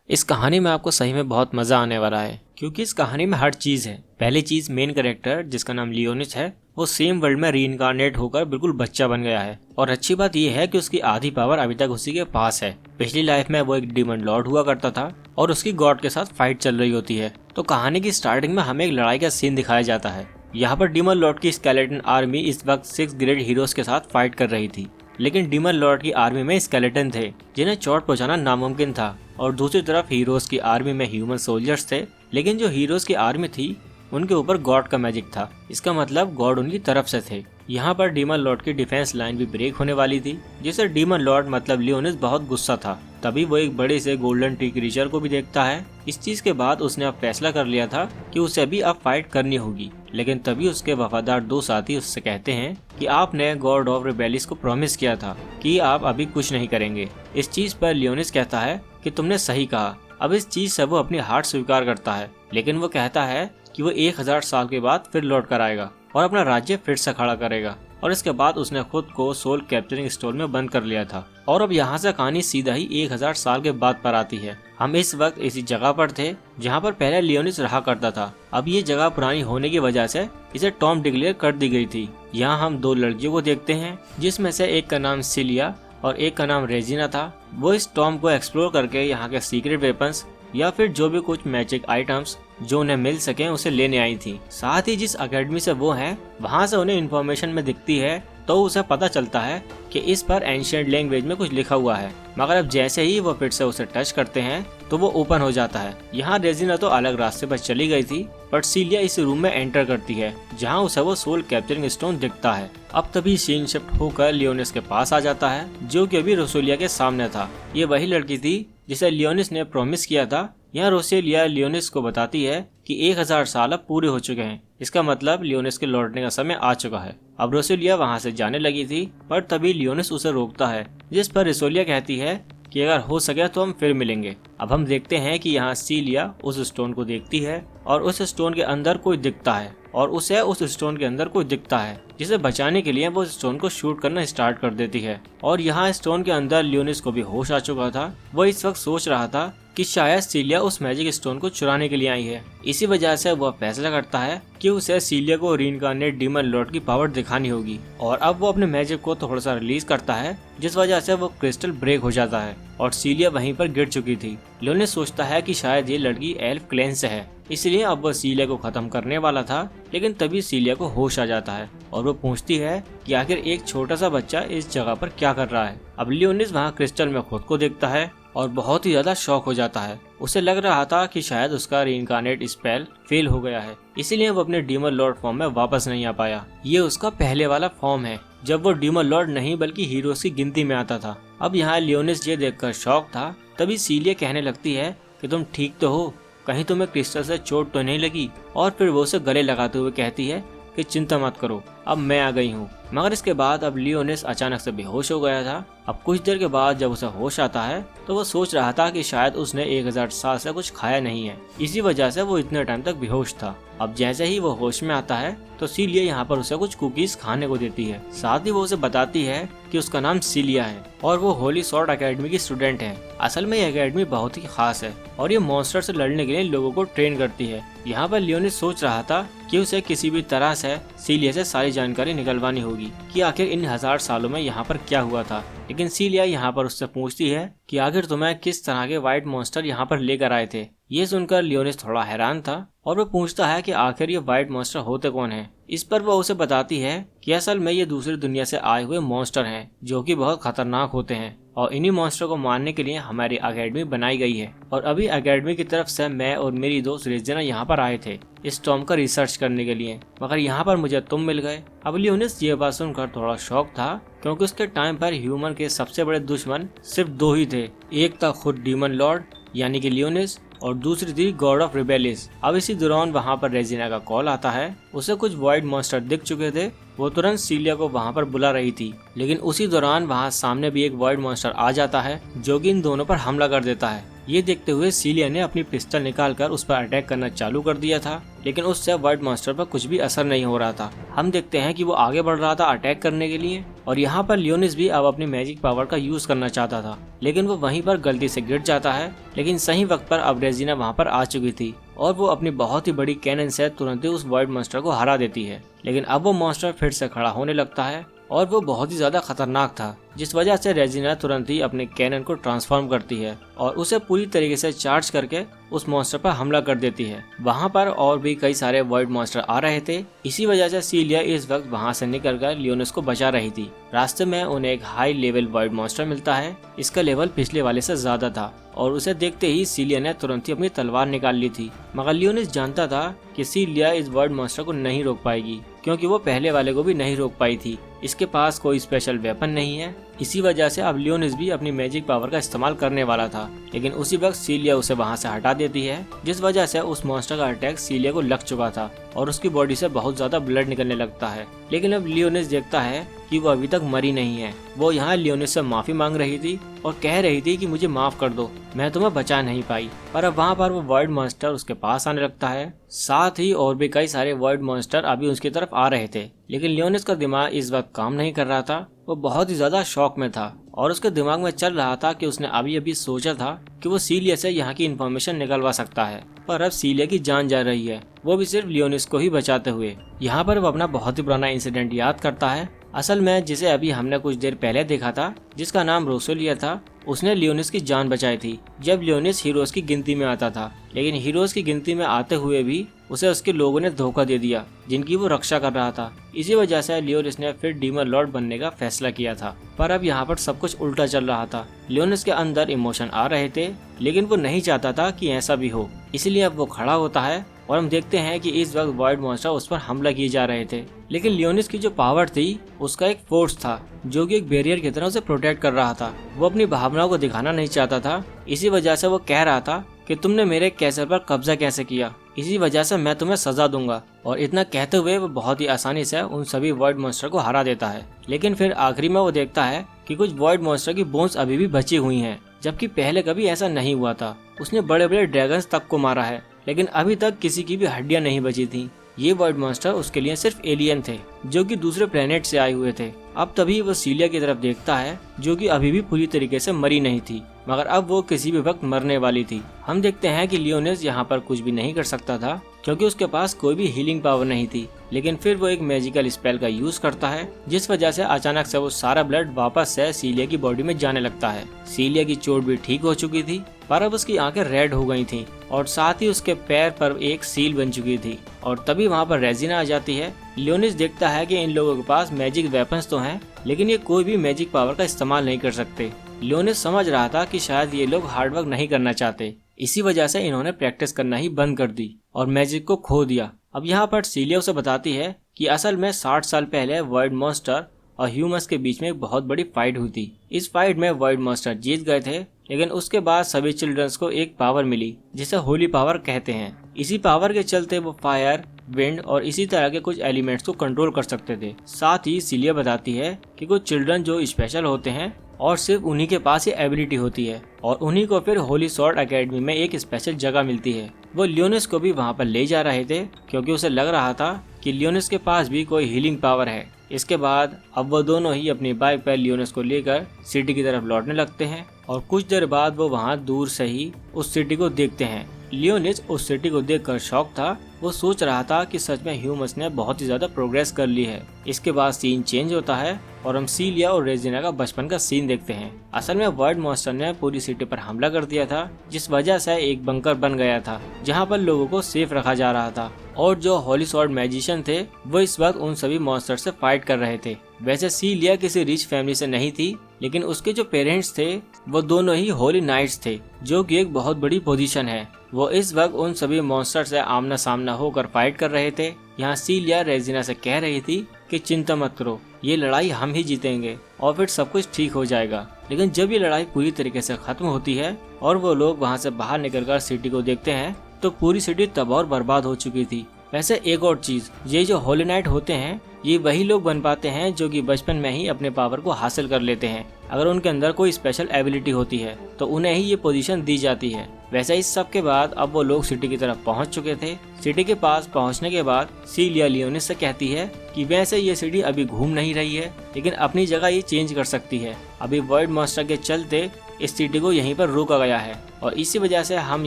इस कहानी में आपको सही में बहुत मजा आने वाला है क्योंकि इस कहानी में हर चीज है। पहली चीज, मेन कैरेक्टर जिसका नाम लियोनिस है वो सेम वर्ल्ड में रीइंकार्नेट होकर बिल्कुल बच्चा बन गया है। और अच्छी बात यह है कि उसकी आधी पावर अभी तक उसी के पास है। पिछली लाइफ में वो एक डीमन लॉर्ड हुआ करता था और उसकी गॉड के साथ फाइट चल रही होती है। तो कहानी की स्टार्टिंग में हमें एक लड़ाई का सीन दिखाया जाता है। यहाँ पर डीमन लॉर्ड की स्केलेटन आर्मी इस वक्त 6 ग्रेट हीरोज के साथ फाइट कर रही थी। लेकिन डीमन लॉर्ड की आर्मी में स्केलेटन थे जिन्हें चोट पहुंचाना नामुमकिन था, और दूसरी तरफ हीरोज की आर्मी में ह्यूमन सोल्जर्स थे। लेकिन जो हीरोज की आर्मी थी उनके ऊपर गॉड का मैजिक था। इसका मतलब गॉड उनकी तरफ से थे। यहाँ पर डीमन लॉर्ड की डिफेंस लाइन भी ब्रेक होने वाली थी, जिससे डीमन लॉर्ड मतलब लियोनिस बहुत गुस्सा था। तभी वो एक बड़े से गोल्डन ट्री क्रीचर को भी देखता है। इस चीज के बाद उसने अब फैसला कर लिया था कि उसे भी अब फाइट करनी होगी। लेकिन तभी उसके वफादार 2 साथी उससे कहते हैं कि आपने गॉड ऑफ रिबेलिस को प्रॉमिस किया था कि आप अभी कुछ नहीं करेंगे। इस चीज पर लियोनिस कहता है कि तुमने सही कहा। अब इस चीज से वो अपनी हार स्वीकार करता है, लेकिन वो कहता है कि वो 1000 साल के बाद फिर लौट कर आएगा और अपना राज्य फिर से खड़ा करेगा। और इसके बाद उसने खुद को सोल कैप्चरिंग स्टोर में बंद कर लिया था। और अब यहाँ से कहानी सीधा ही 1000 साल के बाद पर आती है। हम इस वक्त इसी जगह पर थे जहाँ पर पहले लियोनिस रहा करता था। अब ये जगह पुरानी होने की वजह से इसे टॉम डिक्लेयर कर दी गई थी। यहाँ हम 2 लड़कियों को देखते हैं, जिसमें से एक का नाम सिलिया और एक का नाम रेजिना था। वो इस टॉम को एक्सप्लोर करके यहाँ के सीक्रेट वेपन्स या फिर जो भी कुछ मैजिक आइटम्स जो उन्हें मिल सके उसे लेने आई थी। साथ ही जिस अकेडमी से वो हैं वहाँ से उन्हें इन्फॉर्मेशन में दिखती है तो उसे पता चलता है कि इस पर एंशिएंट लैंग्वेज में कुछ लिखा हुआ है। मगर अब जैसे ही वो फिर से उसे टच करते हैं तो वो ओपन हो जाता है। यहाँ रेजिना तो अलग रास्ते पर चली गई थी, बट सीलिया इस रूम में एंटर करती है जहाँ उसे वो सोल कैप्चरिंग स्टोन दिखता है। अब तभी सीन शिफ्ट होकर लियोनिस के पास आ जाता है, जो कि अभी रोसोलिया के सामने था। ये वही लड़की थी जिसे लियोनिस ने प्रॉमिस किया था। यहाँ रोसेलिया लियोनिस को बताती है कि 1000 साल अब पूरे हो चुके हैं। इसका मतलब लियोनिस के लौटने का समय आ चुका है। अब रोसेलिया वहाँ से जाने लगी थी, पर तभी लियोनिस उसे रोकता है, जिस पर रोसेलिया कहती है कि अगर हो सके तो हम फिर मिलेंगे। अब हम देखते हैं कि यहाँ सीलिया उस स्टोन को देखती है और उस स्टोन के अंदर कोई दिखता है, और उसे उस स्टोन के अंदर कोई दिखता है, जिसे बचाने के लिए वो स्टोन को शूट करना स्टार्ट कर देती है। और यहाँ स्टोन के अंदर लियोनिस को भी होश आ चुका था। वो इस वक्त सोच रहा था कि शायद सीलिया उस मैजिक स्टोन को चुराने के लिए आई है। इसी वजह से वह फैसला करता है कि उसे सीलिया को रीइंकार्नेट डीमन लॉर्ड की पावर दिखानी होगी। और अब वो अपने मैजिक को थोड़ा सा रिलीज करता है, जिस वजह से वो क्रिस्टल ब्रेक हो जाता है और सीलिया वहीं पर गिर चुकी थी। लियोनिस सोचता है कि शायद ये लड़की एल्फ क्लैन से है, इसलिए अब वो सीलिया को खत्म करने वाला था। लेकिन तभी सीलिया को होश आ जाता है और वो पूछती है कि आखिर एक छोटा सा बच्चा इस जगह पर क्या कर रहा है। अब लियोनिस वहाँ क्रिस्टल में खुद को देखता है और बहुत ही ज्यादा शॉक हो जाता है। उसे लग रहा था कि शायद उसका रीइंकार्नेट स्पेल फेल हो गया है, इसीलिए वो अपने डीमन लॉर्ड फॉर्म में वापस नहीं आ पाया। ये उसका पहले वाला फॉर्म है जब वो डीमन लॉर्ड नहीं बल्कि हीरोज की गिनती में आता था। अब यहाँ लियोनिस ये देखकर शॉक था। तभी सीलिया कहने लगती है कि तुम ठीक तो हो, कहीं तुम्हें क्रिस्टल से चोट तो नहीं लगी। और फिर वो उसे गले लगाते हुए कहती है कि चिंता मत करो, अब मैं आ गई हूँ। मगर इसके बाद अब लियोनिस अचानक से बेहोश हो गया था। अब कुछ देर के बाद जब उसे होश आता है तो वो सोच रहा था कि शायद उसने 1000 साल से कुछ खाया नहीं है, इसी वजह से वो इतने टाइम तक बेहोश था। अब जैसे ही वो होश में आता है तो सीलिया यहाँ पर उसे कुछ कुकीज खाने को देती है। साथ ही वो उसे बताती है कि उसका नाम सीलिया है और वो होली स्वॉर्ड एकेडमी की स्टूडेंट है। असल में ये एकेडमी बहुत ही खास है और ये मॉन्स्टर से लड़ने के लिए लोगों को ट्रेन करती है। यहाँ पर लियोनिस सोच रहा था कि उसे किसी भी तरह से सीलिया से सारी जानकारी निकलवानी होगी कि आखिर इन 1000 सालों में यहाँ पर क्या हुआ था। लेकिन सीलिया यहाँ पर उससे पूछती है कि आखिर तुम्हें किस तरह के व्हाइट मॉन्स्टर यहाँ पर लेकर आए थे। ये सुनकर लियोनिस थोड़ा हैरान था और वो पूछता है कि आखिर ये व्हाइट मॉन्स्टर होते कौन हैं। इस पर वो उसे बताती है कि असल में ये दूसरी दुनिया से आए हुए मॉन्स्टर हैं जो कि बहुत खतरनाक होते हैं, और इन्हीं मॉन्स्टर को मारने के लिए हमारी एकेडमी बनाई गई है। और अभी एकेडमी की तरफ से मैं और मेरी दोस्त रेजिना यहाँ पर आए थे इस टॉम का रिसर्च करने के लिए, मगर यहाँ पर मुझे तुम मिल गए। अब लियोनिस ये बात सुनकर थोड़ा शॉक था, क्योंकि उसके टाइम पर ह्यूमन के सबसे बड़े दुश्मन सिर्फ 2 ही थे। एक था खुद डीमन लॉर्ड यानी कि लियोनिस, और दूसरी थी गॉड ऑफ रिबेलिस। अब इसी दौरान वहाँ पर रेजिना का कॉल आता है। उसे कुछ वाइट मॉन्स्टर दिख चुके थे। वो तुरंत सीलिया को वहाँ पर बुला रही थी, लेकिन उसी दौरान वहाँ सामने भी एक वाइट मॉन्स्टर आ जाता है जो कि इन दोनों पर हमला कर देता है। ये देखते हुए सीलिया ने अपनी पिस्टल निकालकर उस पर अटैक करना चालू कर दिया था, लेकिन उससे वर्ल्ड मॉन्स्टर पर कुछ भी असर नहीं हो रहा था। हम देखते हैं कि वो आगे बढ़ रहा था अटैक करने के लिए, और यहाँ पर लियोनिस भी अब अपनी मैजिक पावर का यूज करना चाहता था, लेकिन वो वहीं पर गलती से गिर जाता है। लेकिन सही वक्त पर अब रेजिना वहाँ पर आ चुकी थी और वो अपनी बहुत ही बड़ी कैनन से तुरंत ही उस वर्ल्ड मॉन्स्टर को हरा देती है। लेकिन अब वो मॉन्स्टर फिर से खड़ा होने लगता है और वो बहुत ही ज्यादा खतरनाक था, जिस वजह से रेजिना तुरंत ही अपने कैनन को ट्रांसफॉर्म करती है और उसे पूरी तरीके से चार्ज करके उस मॉन्स्टर पर हमला कर देती है। वहाँ पर और भी कई सारे वर्ल्ड मॉन्स्टर आ रहे थे, इसी वजह से सीलिया इस वक्त वहाँ से निकलकर लियोनिस को बचा रही थी। रास्ते में उन्हें एक हाई लेवल वर्ल्ड मॉन्स्टर मिलता है। इसका लेवल पिछले वाले से ज्यादा था और उसे देखते ही सीलिया ने तुरंत ही अपनी तलवार निकाल ली थी, मगर लियोनिस जानता था कि सीलिया इस वर्ल्ड मॉन्स्टर को नहीं रोक पाएगी, क्योंकि वो पहले वाले को भी नहीं रोक पाई थी। इसके पास कोई स्पेशल वेपन नहीं है, इसी वजह से अब लियोनिस भी अपनी मैजिक पावर का इस्तेमाल करने वाला था, लेकिन उसी वक्त सीलिया उसे वहां से हटा देती है, जिस वजह से उस मॉन्स्टर का अटैक सीलिया को लग चुका था और उसकी बॉडी से बहुत ज्यादा ब्लड निकलने लगता है। लेकिन अब लियोनिस देखता है कि वो अभी तक मरी नहीं है। वो यहाँ लियोनिस से माफी मांग रही थी और कह रही थी कि मुझे माफ कर दो, मैं तुम्हें बचा नहीं पाई। पर अब वहाँ पर वो वर्ल्ड मॉन्स्टर उसके पास आने लगता है, साथ ही और भी कई सारे वर्ल्ड मॉन्स्टर अभी उसकी तरफ आ रहे थे। लेकिन लियोनिस का दिमाग इस वक्त काम नहीं कर रहा था, वो बहुत ही ज्यादा शॉक में था और उसके दिमाग में चल रहा था कि उसने अभी अभी सोचा था कि वो सीलिया से यहाँ की इन्फॉर्मेशन निकलवा सकता है, पर अब सीलिया की जान जा रही है, वो भी सिर्फ लियोनिस को ही बचाते हुए। यहाँ पर वो अपना बहुत ही पुराना इंसिडेंट याद करता है। असल में जिसे अभी हमने कुछ देर पहले देखा था, जिसका नाम रोसोलिया था, उसने लियोनिस की जान बचाई थी जब लियोनिस हीरोज की गिनती में आता था। लेकिन हीरोज की गिनती में आते हुए भी उसे उसके लोगों ने धोखा दे दिया जिनकी वो रक्षा कर रहा था। इसी वजह से लियोनिस ने फिर डीमन लॉर्ड बनने का फैसला किया था। पर अब यहाँ पर सब कुछ उल्टा चल रहा था। लियोनिस के अंदर इमोशन आ रहे थे, लेकिन वो नहीं चाहता था कि ऐसा भी हो, इसलिए अब वो खड़ा होता है और हम देखते हैं कि इस वक्त वर्ल्ड मॉन्स्टर उस पर हमला किए जा रहे थे। लेकिन लियोनिस की जो पावर थी उसका एक फोर्स था जो कि एक बैरियर की तरह उसे प्रोटेक्ट कर रहा था। वो अपनी भावनाओं को दिखाना नहीं चाहता था, इसी वजह से वो कह रहा था कि तुमने मेरे कैसल पर कब्जा कैसे किया, इसी वजह से मैं तुम्हें सजा दूंगा। और इतना कहते हुए वो बहुत ही आसानी से उन सभी वर्ल्ड मॉन्स्टर को हरा देता है। लेकिन फिर आखिरी में वो देखता है कि कुछ वर्ल्ड मॉन्स्टर की बोन्स अभी भी बची हुई हैं, जबकि पहले कभी ऐसा नहीं हुआ था। उसने बड़े बड़े ड्रैगन्स तक को मारा है, लेकिन अभी तक किसी की भी हड्डियां नहीं बची थी। ये वर्ल्ड मॉन्स्टर उसके लिए सिर्फ एलियन थे जो कि दूसरे प्लेनेट से आए हुए थे। अब तभी वो सीलिया की तरफ देखता है जो कि अभी भी पूरी तरीके से मरी नहीं थी, मगर अब वो किसी भी वक्त मरने वाली थी। हम देखते हैं कि लियोनिस यहाँ पर कुछ भी नहीं कर सकता था क्योंकि उसके पास कोई भी हीलिंग पावर नहीं थी। लेकिन फिर वो एक मैजिकल स्पेल का यूज करता है, जिस वजह से अचानक से वो सारा ब्लड वापस से सीलिया की बॉडी में जाने लगता है। सीलिया की चोट भी ठीक हो चुकी थी, पर अब उसकी आंखें रेड हो गई थी और साथ ही उसके पैर पर एक सील बन चुकी थी। और तभी वहाँ पर रेजिना आ जाती है। लियोनिस देखता है कि इन लोगों के पास मैजिक वेपन्स तो हैं, लेकिन ये कोई भी मैजिक पावर का इस्तेमाल नहीं कर सकते। लियोनिस समझ रहा था कि शायद ये लोग हार्डवर्क नहीं करना चाहते, इसी वजह से इन्होंने प्रैक्टिस करना ही बंद कर दी और मैजिक को खो दिया। अब यहाँ पर सीलिया उसे बताती है कि असल में 60 साल पहले वर्ल्ड मॉन्स्टर और ह्यूमंस के बीच में एक बहुत बड़ी फाइट हुई थी। इस फाइट में वर्ल्ड मॉन्स्टर जीत गए थे, लेकिन उसके बाद सभी चिल्ड्रंस को एक पावर मिली जिसे होली पावर कहते हैं। इसी पावर के चलते वो फायर, विंड और इसी तरह के कुछ एलिमेंट्स को कंट्रोल कर सकते थे। साथ ही सीलिया बताती है कि कुछ चिल्ड्रन जो स्पेशल होते हैं और सिर्फ उन्हीं के पास ये एबिलिटी होती है और उन्हीं को फिर होली स्वॉर्ड एकेडमी में एक स्पेशल जगह मिलती है। वो लियोनिस को भी वहाँ पर ले जा रहे थे क्योंकि उसे लग रहा था कि लियोनिस के पास भी कोई हीलिंग पावर है। इसके बाद अब वो दोनों ही अपनी बाइक पर लियोनिस को लेकर सिटी की तरफ लौटने लगते हैं और कुछ देर बाद वो वहाँ दूर से ही उस सिटी को देखते हैं। लियोनिस उस सिटी को देखकर शॉक था। वो सोच रहा था कि सच में ह्यूमंस ने बहुत ही ज्यादा प्रोग्रेस कर ली है। इसके बाद सीन चेंज होता है और हम सीलिया और रेजिना का बचपन का सीन देखते हैं। असल में वर्ल्ड मॉन्स्टर ने पूरी सिटी पर हमला कर दिया था, जिस वजह से एक बंकर बन गया था जहां पर लोगों को सेफ रखा जा रहा था। और जो होली स्वॉर्ड मैजिशियन थे वो इस वक्त उन सभी मॉन्स्टर से फाइट कर रहे थे। वैसे सीलिया किसी रिच फैमिली से नहीं थी, लेकिन उसके जो पेरेंट्स थे वो दोनों ही होली नाइट्स थे, जो कि एक बहुत बड़ी पोजीशन है। वो इस वक्त उन सभी मॉन्स्टर से आमना सामना होकर फाइट कर रहे थे। यहाँ सीलिया रेजिना से कह रही थी कि चिंता मत करो, ये लड़ाई हम ही जीतेंगे और फिर सब कुछ ठीक हो जाएगा। लेकिन जब ये लड़ाई पूरी तरीके से खत्म होती है और वो लोग वहाँ से बाहर निकलकर सिटी को देखते हैं तो पूरी सिटी तबाह और बर्बाद हो चुकी थी वैसे एक और चीज, ये जो होली नाइट होते हैं ये वही लोग बन पाते हैं जो कि बचपन में ही अपने पावर को हासिल कर लेते हैं। अगर उनके अंदर कोई स्पेशल एबिलिटी होती है तो उन्हें ही ये पोजीशन दी जाती है। वैसे इस सब के बाद अब वो लोग सिटी की तरफ पहुंच चुके थे। सिटी के पास पहुंचने के बाद सीलिया लियोनिस से कहती है कि वैसे ये सिटी अभी घूम नहीं रही है, लेकिन अपनी जगह ये चेंज कर सकती है। अभी वॉइड मॉन्स्टर के चलते इस सिटी को यहीं पर रोका गया है और इसी वजह से हम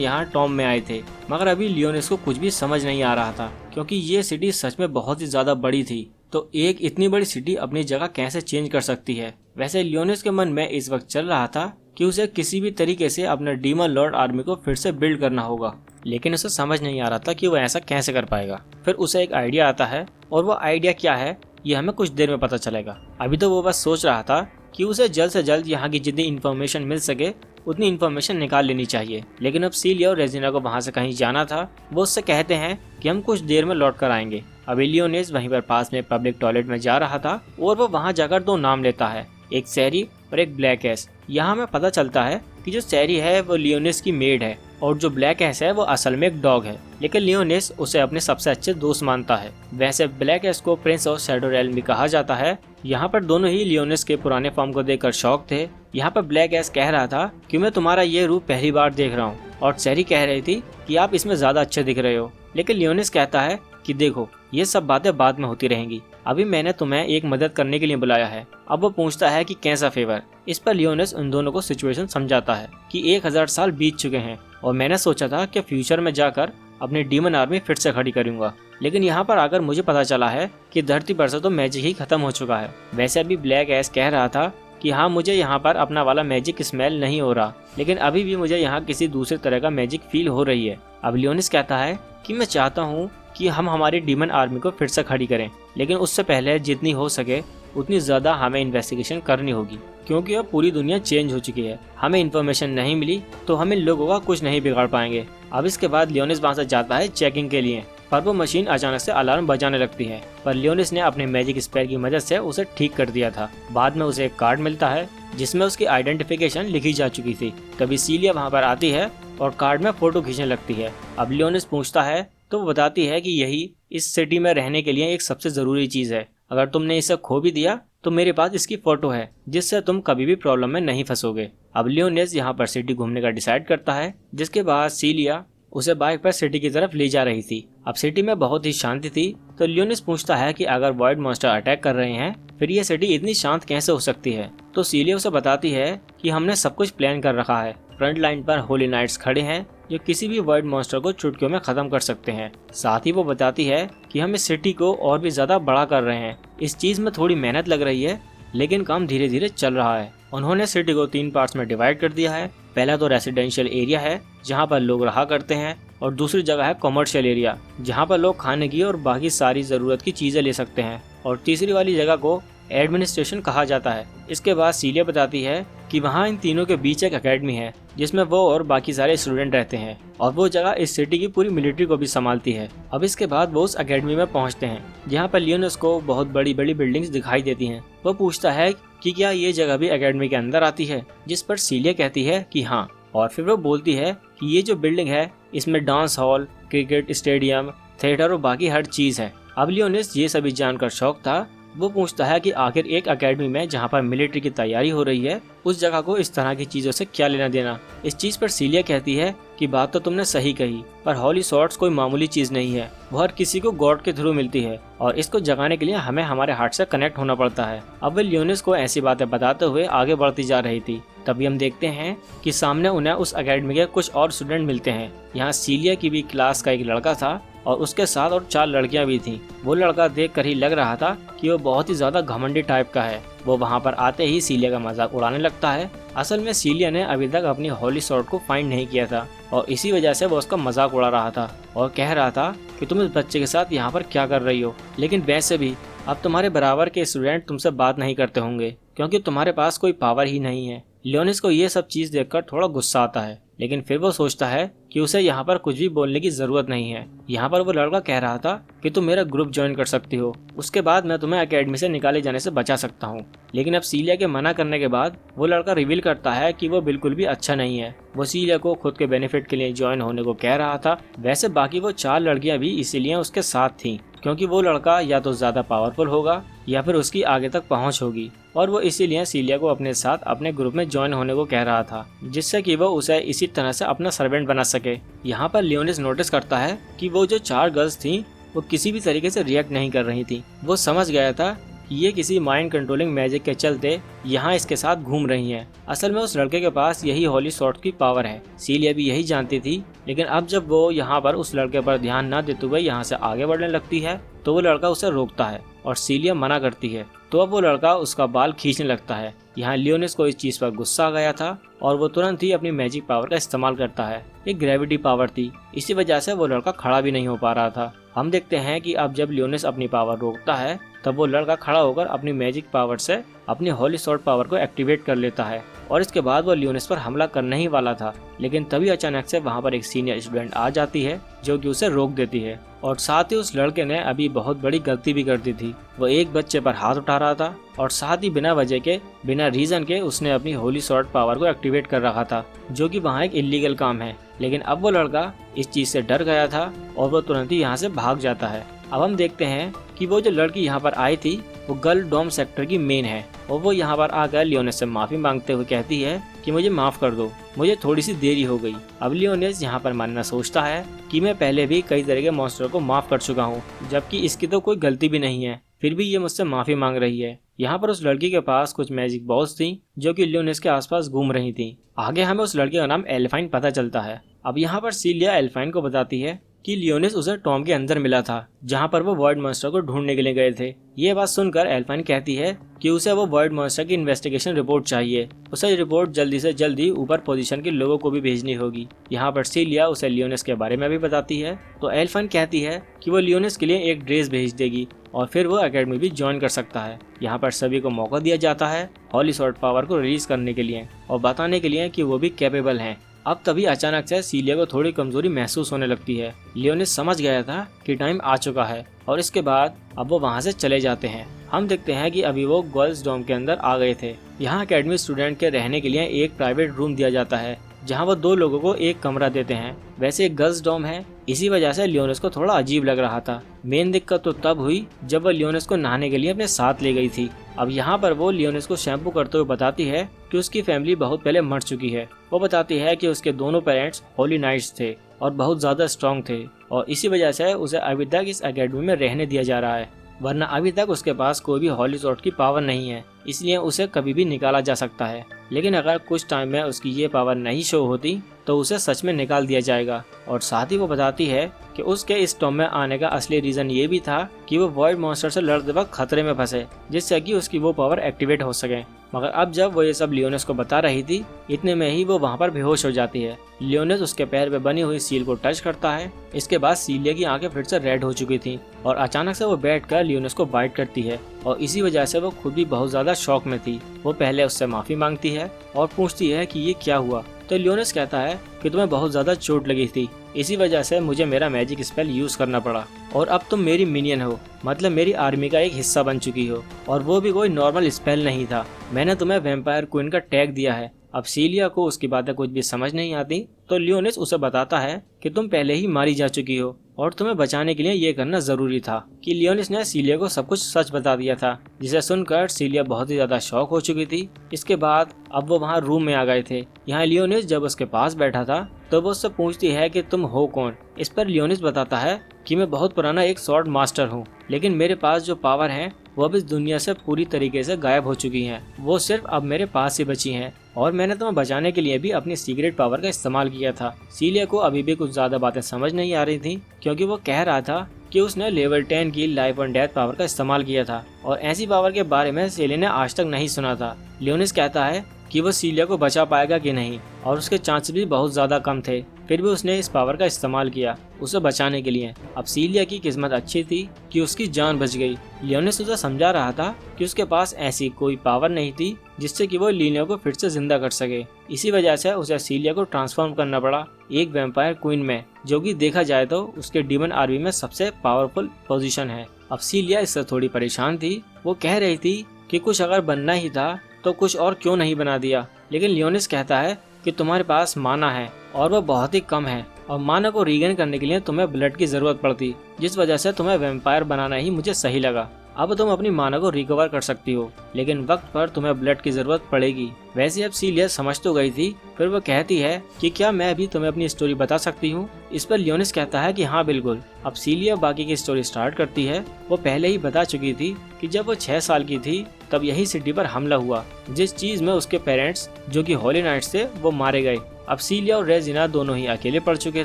यहाँ टॉम में आए थे। मगर अभी लियोनिस को कुछ भी समझ नहीं आ रहा था, क्योंकि ये सिटी सच में बहुत ही ज्यादा बड़ी थी। तो एक इतनी बड़ी सिटी अपनी जगह कैसे चेंज कर सकती है। वैसे लियोनिस के मन में इस वक्त चल रहा था कि उसे किसी भी तरीके से अपना डीमन लॉर्ड आर्मी को फिर से बिल्ड करना होगा, लेकिन उसे समझ नहीं आ रहा था कि वो ऐसा कैसे कर पाएगा। फिर उसे एक आइडिया आता है और वो आइडिया क्या है ये हमें कुछ देर में पता चलेगा। अभी तो वो बस सोच रहा था कि उसे जल्द से जल्द यहाँ की जितनी इन्फॉर्मेशन मिल सके उतनी इन्फॉर्मेशन निकाल लेनी चाहिए। लेकिन अब सीलिया और रेजिना को वहाँ से कहीं जाना था। वो उससे कहते हैं कि हम कुछ देर में लौट कर आएंगे। अभी लियोनिस वहीं पर पास में पब्लिक टॉयलेट में जा रहा था और वो वहाँ जाकर दो नाम लेता है, एक सैरी और एक ब्लैक एस। यहाँ हमें पता चलता है कि जो सैरी है वो लियोनिस की मेड है और जो ब्लैक एस है वो असल में एक डॉग है, लेकिन लियोनिस उसे अपने सबसे अच्छे दोस्त मानता है। वैसे ब्लैक एस को प्रिंस ऑफ शैडो रेल्म भी कहा जाता है। यहाँ पर दोनों ही लियोनिस के पुराने फॉर्म को देखकर शॉक थे। यहाँ पर ब्लैक एस कह रहा था कि मैं तुम्हारा ये रूप पहली बार देख रहा हूँ, और सैरी कह रही थी कि आप इसमें ज्यादा अच्छे दिख रहे हो। लेकिन लियोनिस कहता है कि देखो ये सब बातें बाद में होती रहेंगी, अभी मैंने तुम्हें एक मदद करने के लिए बुलाया है। अब वो पूछता है कि कैसा फेवर। इस पर लियोनिस उन दोनों को सिचुएशन समझाता है कि 1000 साल बीत चुके हैं और मैंने सोचा था कि फ्यूचर में जाकर अपनी डीमन आर्मी फिर से खड़ी करूंगा, लेकिन यहाँ पर आकर मुझे पता चला है कि धरती पर से तो मैजिक ही खत्म हो चुका है। वैसे अभी ब्लैक एस कह रहा था कि हाँ मुझे यहाँ पर अपना वाला मैजिक स्मेल नहीं हो रहा, लेकिन अभी भी मुझे यहाँ किसी दूसरे तरह का मैजिक फील हो रही है। अब लियोनिस कहता है कि मैं चाहता हूँ कि हम हमारी डीमन आर्मी को फिर से खड़ी करें, लेकिन उससे पहले जितनी हो सके उतनी ज़्यादा हमें इन्वेस्टिगेशन करनी होगी, क्योंकि अब पूरी दुनिया चेंज हो चुकी है। हमें इन्फॉर्मेशन नहीं मिली तो हम इन लोगों का कुछ नहीं बिगाड़ पाएंगे। अब इसके बाद लियोनिस वहाँ से जाता है चेकिंग के लिए, पर वो मशीन अचानक से अलार्म बजाने लगती है, पर लियोनिस ने अपने मैजिक स्पेल की मदद से उसे ठीक कर दिया था। बाद में उसे एक कार्ड मिलता है जिसमें उसकी आइडेंटिफिकेशन लिखी जा चुकी थी। तभी सीलिया वहाँ पर आती है और कार्ड में फोटो खींचने लगती है। अब लियोनिस पूछता है तो वो बताती है कि यही इस सिटी में रहने के लिए एक सबसे ज़रूरी चीज़ है। अगर तुमने इसे खो भी दिया तो मेरे पास इसकी फ़ोटो है, जिससे तुम कभी भी प्रॉब्लम में नहीं फंसोगे। अब लियोनिस यहाँ पर सिटी घूमने का डिसाइड करता है, जिसके बाद सीलिया उसे बाइक पर सिटी की तरफ ले जा रही थी। अब सिटी में बहुत ही शांति थी, तो लियोनिस पूछता है कि अगर वॉइड मॉन्स्टर अटैक कर रहे हैं फिर ये सिटी इतनी शांत कैसे हो सकती है। तो सीलिया उसे बताती है कि हमने सब कुछ प्लान कर रखा है। फ्रंट लाइन पर होली नाइट्स खड़े हैं जो किसी भी वॉइड मॉन्स्टर को चुटकियों में खत्म कर सकते हैं। साथ ही वो बताती है कि हम इस सिटी को और भी ज्यादा बड़ा कर रहे हैं। इस चीज में थोड़ी मेहनत लग रही है, लेकिन काम धीरे धीरे चल रहा है। उन्होंने सिटी को 3 पार्ट्स में डिवाइड कर दिया है। पहला तो रेसिडेंशियल एरिया है जहाँ पर लोग रहा करते हैं, और दूसरी जगह है कॉमर्शियल एरिया जहाँ पर लोग खाने की और बाकी सारी ज़रूरत की चीज़ें ले सकते हैं, और तीसरी वाली जगह को एडमिनिस्ट्रेशन कहा जाता है। इसके बाद सीलिया बताती है कि वहाँ इन तीनों के बीच एक एकेडमी है जिसमें वो और बाकी सारे स्टूडेंट रहते हैं, और वो जगह इस सिटी की पूरी मिलिट्री को भी संभालती है। अब इसके बाद वो उस एकेडमी में पहुँचते हैं जहाँ पर लियोनिस को बहुत बड़ी बड़ी बिल्डिंग्स दिखाई देती हैं। वो पूछता है कि क्या ये जगह भी एकेडमी के अंदर आती है, जिस पर सीलिया कहती है कि हाँ, और फिर वो बोलती है कि ये जो बिल्डिंग है इसमें dance hall, cricket stadium, theatre और बाकी हर चीज़ है। अब लियोनिस ये सभी जानकर शौक था। वो पूछता है कि आखिर एक एकेडमी में जहाँ पर मिलिट्री की तैयारी हो रही है उस जगह को इस तरह की चीज़ों से क्या लेना देना। इस चीज़ पर सीलिया कहती है कि बात तो तुमने सही कही, पर हॉली स्वॉर्ड्स कोई मामूली चीज़ नहीं है, वो हर किसी को गॉड के थ्रू मिलती है, और इसको जगाने के लिए हमें हमारे हार्ट से कनेक्ट होना पड़ता है। अब वे लियोनिस को ऐसी बातें बताते हुए आगे बढ़ती जा रही थी। तभी हम देखते हैं कि सामने उन्हें उस एकेडमी के कुछ और स्टूडेंट मिलते हैं। यहाँ सीलिया की भी क्लास का एक लड़का था और उसके साथ और 4 लड़कियां भी थीं। वो लड़का देखकर ही लग रहा था कि वो बहुत ही ज्यादा घमंडी टाइप का है। वो वहाँ पर आते ही सीलिया का मजाक उड़ाने लगता है। असल में सीलिया ने अभी तक अपनी हॉली स्वॉर्ड को फाइंड नहीं किया था और इसी वजह से वो उसका मजाक उड़ा रहा था और कह रहा था कि तुम इस बच्चे के साथ यहाँ पर क्या कर रही हो। लेकिन वैसे भी अब तुम्हारे बराबर के स्टूडेंट तुमसे बात नहीं करते होंगे क्योंकि तुम्हारे पास कोई पावर ही नहीं है। लियोनिस को ये सब चीज़ देखकर थोड़ा गुस्सा आता है, लेकिन फिर वो सोचता है कि उसे यहाँ पर कुछ भी बोलने की जरूरत नहीं है। यहाँ पर वो लड़का कह रहा था कि तुम मेरा ग्रुप ज्वाइन कर सकती हो, उसके बाद मैं तुम्हें एकेडमी से निकाले जाने से बचा सकता हूँ। लेकिन अब सीलिया के मना करने के बाद वो लड़का रिवील करता है कि वो बिल्कुल भी अच्छा नहीं है। वो सीलिया को खुद के बेनिफिट के लिए ज्वाइन होने को कह रहा था। वैसे बाकी वो 4 लड़कियां भी इसीलिए उसके साथ थीं, क्योंकि वो लड़का या तो ज्यादा पावरफुल होगा या फिर उसकी आगे तक पहुंच होगी, और वो इसीलिए सीलिया को अपने साथ अपने ग्रुप में ज्वाइन होने को कह रहा था, जिससे कि वो उसे इसी तरह से अपना सर्वेंट बना सके। यहाँ पर लियोनिस नोटिस करता है कि वो जो 4 गर्ल्स थीं वो किसी भी तरीके से रिएक्ट नहीं कर रही थी। वो समझ गया था कि ये किसी माइंड कंट्रोलिंग मैजिक के चलते यहाँ इसके साथ घूम रही हैं। असल में उस लड़के के पास यही होली सॉर्ड की पावर है। सीलिया भी यही जानती थी, लेकिन अब जब वो यहाँ पर उस लड़के पर ध्यान न देते हुए यहाँ से आगे बढ़ने लगती है तो वो लड़का उसे रोकता है और सीलिया मना करती है। तो अब वो लड़का उसका बाल खींचने लगता है। यहाँ लियोनिस को इस चीज पर गुस्सा आ गया था और वो तुरंत ही अपनी मैजिक पावर का इस्तेमाल करता है। एक ग्रेविटी पावर थी, इसी वजह से वो लड़का खड़ा भी नहीं हो पा रहा था। हम देखते हैं कि अब जब लियोनिस अपनी पावर रोकता है तब वो लड़का खड़ा होकर अपनी मैजिक पावर से अपनी होली सॉर्ड पावर को एक्टिवेट कर लेता है और इसके बाद वो लियोनिस पर हमला करने ही वाला था। लेकिन तभी अचानक से वहाँ पर एक सीनियर स्टूडेंट आ जाती है जो कि उसे रोक देती है, और साथ ही उस लड़के ने अभी बहुत बड़ी गलती भी कर दी थी। वो एक बच्चे पर हाथ उठा रहा था और साथ ही बिना वजह के, बिना रीजन के उसने अपनी होली सॉर्ड पावर को एक्टिवेट कर रखा था, जो कि वहाँ एक इलीगल काम है। लेकिन अब वो लड़का इस चीज से डर गया था और वो तुरंत ही यहाँ से भाग जाता है। अब हम देखते हैं कि वो जो लड़की यहाँ पर आई थी वो गर्ल डोम सेक्टर की मेन है, और वो यहाँ पर आकर लियोनिस से माफी मांगते हुए कहती है कि मुझे माफ कर दो, मुझे थोड़ी सी देरी हो गई। अब लियोनिस यहाँ पर मानना सोचता है कि मैं पहले भी कई तरह के मॉन्स्टर को माफ कर चुका हूँ, जबकि इसकी तो कोई गलती भी नहीं है, फिर भी ये मुझसे माफी मांग रही है। यहाँ पर उस लड़की के पास कुछ मैजिक बॉल्स थी जो कि लियोनिस के आसपास घूम रही थी। आगे हमें उस लड़के का नाम एल्फाइन पता चलता है। अब यहाँ पर सीलिया एल्फाइन को बताती है कि लियोनिस उसे टॉम के अंदर मिला था, जहाँ पर वो वॉइड मॉन्स्टर को ढूंढने के लिए गए थे। ये बात सुनकर एल्फाइन कहती है कि उसे वो वॉइड मॉन्स्टर की इन्वेस्टिगेशन रिपोर्ट चाहिए। उसे रिपोर्ट जल्दी से जल्दी ऊपर पोजीशन के लोगों को भी भेजनी होगी। यहाँ पर सीलिया उसे लियोनिस के बारे में भी बताती है, तो एल्फाइन कहती है कि वो लियोनिस के लिए एक ड्रेस भेज देगी और फिर वो एकेडमी भी ज्वाइन कर सकता है। यहाँ पर सभी को मौका दिया जाता है होली सॉर्ड पावर को रिलीज करने के लिए और बताने के लिए कि वो भी कैपेबल हैं। अब तभी अचानक से सीलिया को थोड़ी कमजोरी महसूस होने लगती है। लियोनिस समझ गया था कि टाइम आ चुका है और इसके बाद अब वो वहाँ से चले जाते हैं। हम देखते हैं कि अभी वो गर्ल्स डोम के अंदर आ गए थे। यहाँ एकेडमी स्टूडेंट के रहने के लिए एक प्राइवेट रूम दिया जाता है, जहाँ वो 2 लोगों को एक कमरा देते हैं। वैसे एक गर्ल्स डोम है, इसी वजह से लियोनिस को थोड़ा अजीब लग रहा था। मेन दिक्कत तो तब हुई जब वो लियोनिस को नहाने के लिए अपने साथ ले गई थी। अब यहाँ पर वो लियोनिस को शैम्पू करते हुए बताती है कि उसकी फैमिली बहुत पहले मर चुकी है। वो बताती है कि उसके दोनों पेरेंट्स होली नाइट्स थे और बहुत ज्यादा स्ट्रॉन्ग थे, और इसी वजह से उसे अभी तक इस एकेडमी में रहने दिया जा रहा है, वरना अभी तक उसके पास कोई भी होली सॉर्ड की पावर नहीं है, इसलिए उसे कभी भी निकाला जा सकता है। लेकिन अगर कुछ टाइम में उसकी ये पावर नहीं शो होती तो उसे सच में निकाल दिया जाएगा। और साथ ही वो बताती है कि उसके इस टॉम में आने का असली रीजन ये भी था कि वो वॉइड मॉन्स्टर से लड़ते वक्त खतरे में फंसे, जिससे कि उसकी वो पावर एक्टिवेट हो सके। मगर अब जब वो ये सब लियोनिस को बता रही थी, इतने में ही वो वहाँ पर बेहोश हो जाती है। लियोनिस उसके पैर पे बनी हुई सील को टच करता है। इसके बाद सीलिया की आंखें फिर से रेड हो चुकी थी और अचानक से वो बैठकर लियोनिस को बाइट करती है, और इसी वजह से वो खुद भी बहुत ज्यादा शॉक में थी। वो पहले उससे माफी मांगती है और पूछती है कि ये क्या हुआ। तो लियोनिस कहता है कि तुम्हें बहुत ज्यादा चोट लगी थी, इसी वजह से मुझे मेरा मैजिक स्पेल यूज करना पड़ा, और अब तुम मेरी मिनियन हो, मतलब मेरी आर्मी का एक हिस्सा बन चुकी हो, और वो भी कोई नॉर्मल स्पेल नहीं था। मैंने तुम्हें वैम्पायर क्वीन का टैग दिया है। अब सीलिया को उसकी बातें कुछ भी समझ नहीं आती, तो लियोनिस उसे बताता है कि तुम पहले ही मारी जा चुकी हो और तुम्हें बचाने के लिए ये करना जरूरी था। कि लियोनिस ने सीलिया को सब कुछ सच बता दिया था, जिसे सुनकर सीलिया बहुत ही ज्यादा शॉक हो चुकी थी। इसके बाद अब वो वहाँ रूम में आ गए थे। यहाँ लियोनिस जब उसके पास बैठा था तो वो उससे पूछती है कि तुम हो कौन। इस पर लियोनिस बताता है कि मैं बहुत पुराना एक स्वॉर्ड मास्टर हूँ, लेकिन मेरे पास जो पावर है वो अब इस दुनिया से पूरी तरीके से गायब हो चुकी हैं। वो सिर्फ अब मेरे पास ही बची हैं, और मैंने तुम्हें बचाने के लिए भी अपनी सीक्रेट पावर का इस्तेमाल किया था। सीलिया को अभी भी कुछ ज्यादा बातें समझ नहीं आ रही थी, क्योंकि वो कह रहा था कि उसने लेवल 10 की लाइफ एंड डेथ पावर का इस्तेमाल किया था, और ऐसी पावर के बारे में सीलिया ने आज तक नहीं सुना था। लियोनिस कहता है कि वो सीलिया को बचा पाएगा कि नहीं, और उसके चांसेस भी बहुत ज्यादा कम थे। फिर भी उसने इस पावर का इस्तेमाल किया उसे बचाने के लिए। अब सीलिया की किस्मत अच्छी थी कि उसकी जान बच गई। लियोनिस उसे समझा रहा था कि उसके पास ऐसी कोई पावर नहीं थी जिससे कि वो लीनिया को फिर से जिंदा कर सके। इसी वजह से उसे सीलिया को ट्रांसफॉर्म करना पड़ा एक वैम्पायर क्वीन में, जो कि देखा जाए तो उसके डीमन आर्मी में सबसे पावरफुल पोजीशन है। अब सीलिया इससे थोड़ी परेशान थी। वो कह रही थी कि कुछ अगर बनना ही था तो कुछ और क्यों नहीं बना दिया। लेकिन लियोनिस कहता है कि तुम्हारे पास माना है और वो बहुत ही कम है, और माना को रीगेन करने के लिए तुम्हें ब्लड की जरूरत पड़ती, जिस वजह से तुम्हें वैम्पायर बनाना ही मुझे सही लगा। अब तुम अपनी माना को रिकवर कर सकती हो, लेकिन वक्त पर तुम्हें ब्लड की जरूरत पड़ेगी। वैसे अब सीलिया समझ तो गई थी। फिर वो कहती है कि क्या मैं भी तुम्हें अपनी स्टोरी बता सकती हूँ। इस पर लियोनिस कहता है कि हाँ बिल्कुल। अब सीलिया बाकी की स्टोरी स्टार्ट करती है। वो पहले ही बता चुकी थी कि जब वो 6 साल की थी तब यही सिटी पर हमला हुआ, जिस चीज में उसके पेरेंट्स जो कि होली नाइट्स थे वो मारे गए। अब सीलिया और रेजिना दोनों ही अकेले पड़ चुके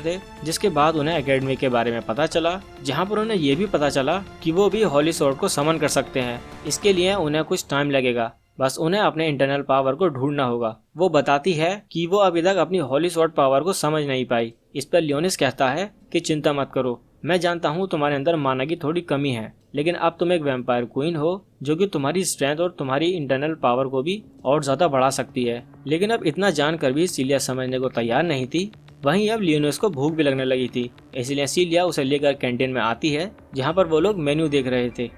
थे, जिसके बाद उन्हें एकेडमी के बारे में पता चला, जहां पर उन्हें ये भी पता चला कि वो भी होली स्वॉर्ड को समन कर सकते हैं। इसके लिए उन्हें कुछ टाइम लगेगा, बस उन्हें अपने इंटरनल पावर को ढूंढना होगा। वो बताती है कि वो अभी तक अपनी होली स्वॉर्ड पावर को समझ नहीं पाई। इस पर लियोनिस कहता है कि चिंता मत करो, मैं जानता हूँ तुम्हारे अंदर माना की थोड़ी कमी है, लेकिन अब तुम एक वैम्पायर क्वीन हो जो कि तुम्हारी स्ट्रेंथ और तुम्हारी इंटरनल पावर को भी और ज्यादा बढ़ा सकती है। लेकिन अब इतना जानकर भी सीलिया समझने को तैयार नहीं थी। वहीं अब लियोनिस को भूख भी लगने लगी थी, इसलिए सीलिया उसे लेकर कैंटीन में आती है, जहाँ पर वो लोग मेन्यू देख रहे थे।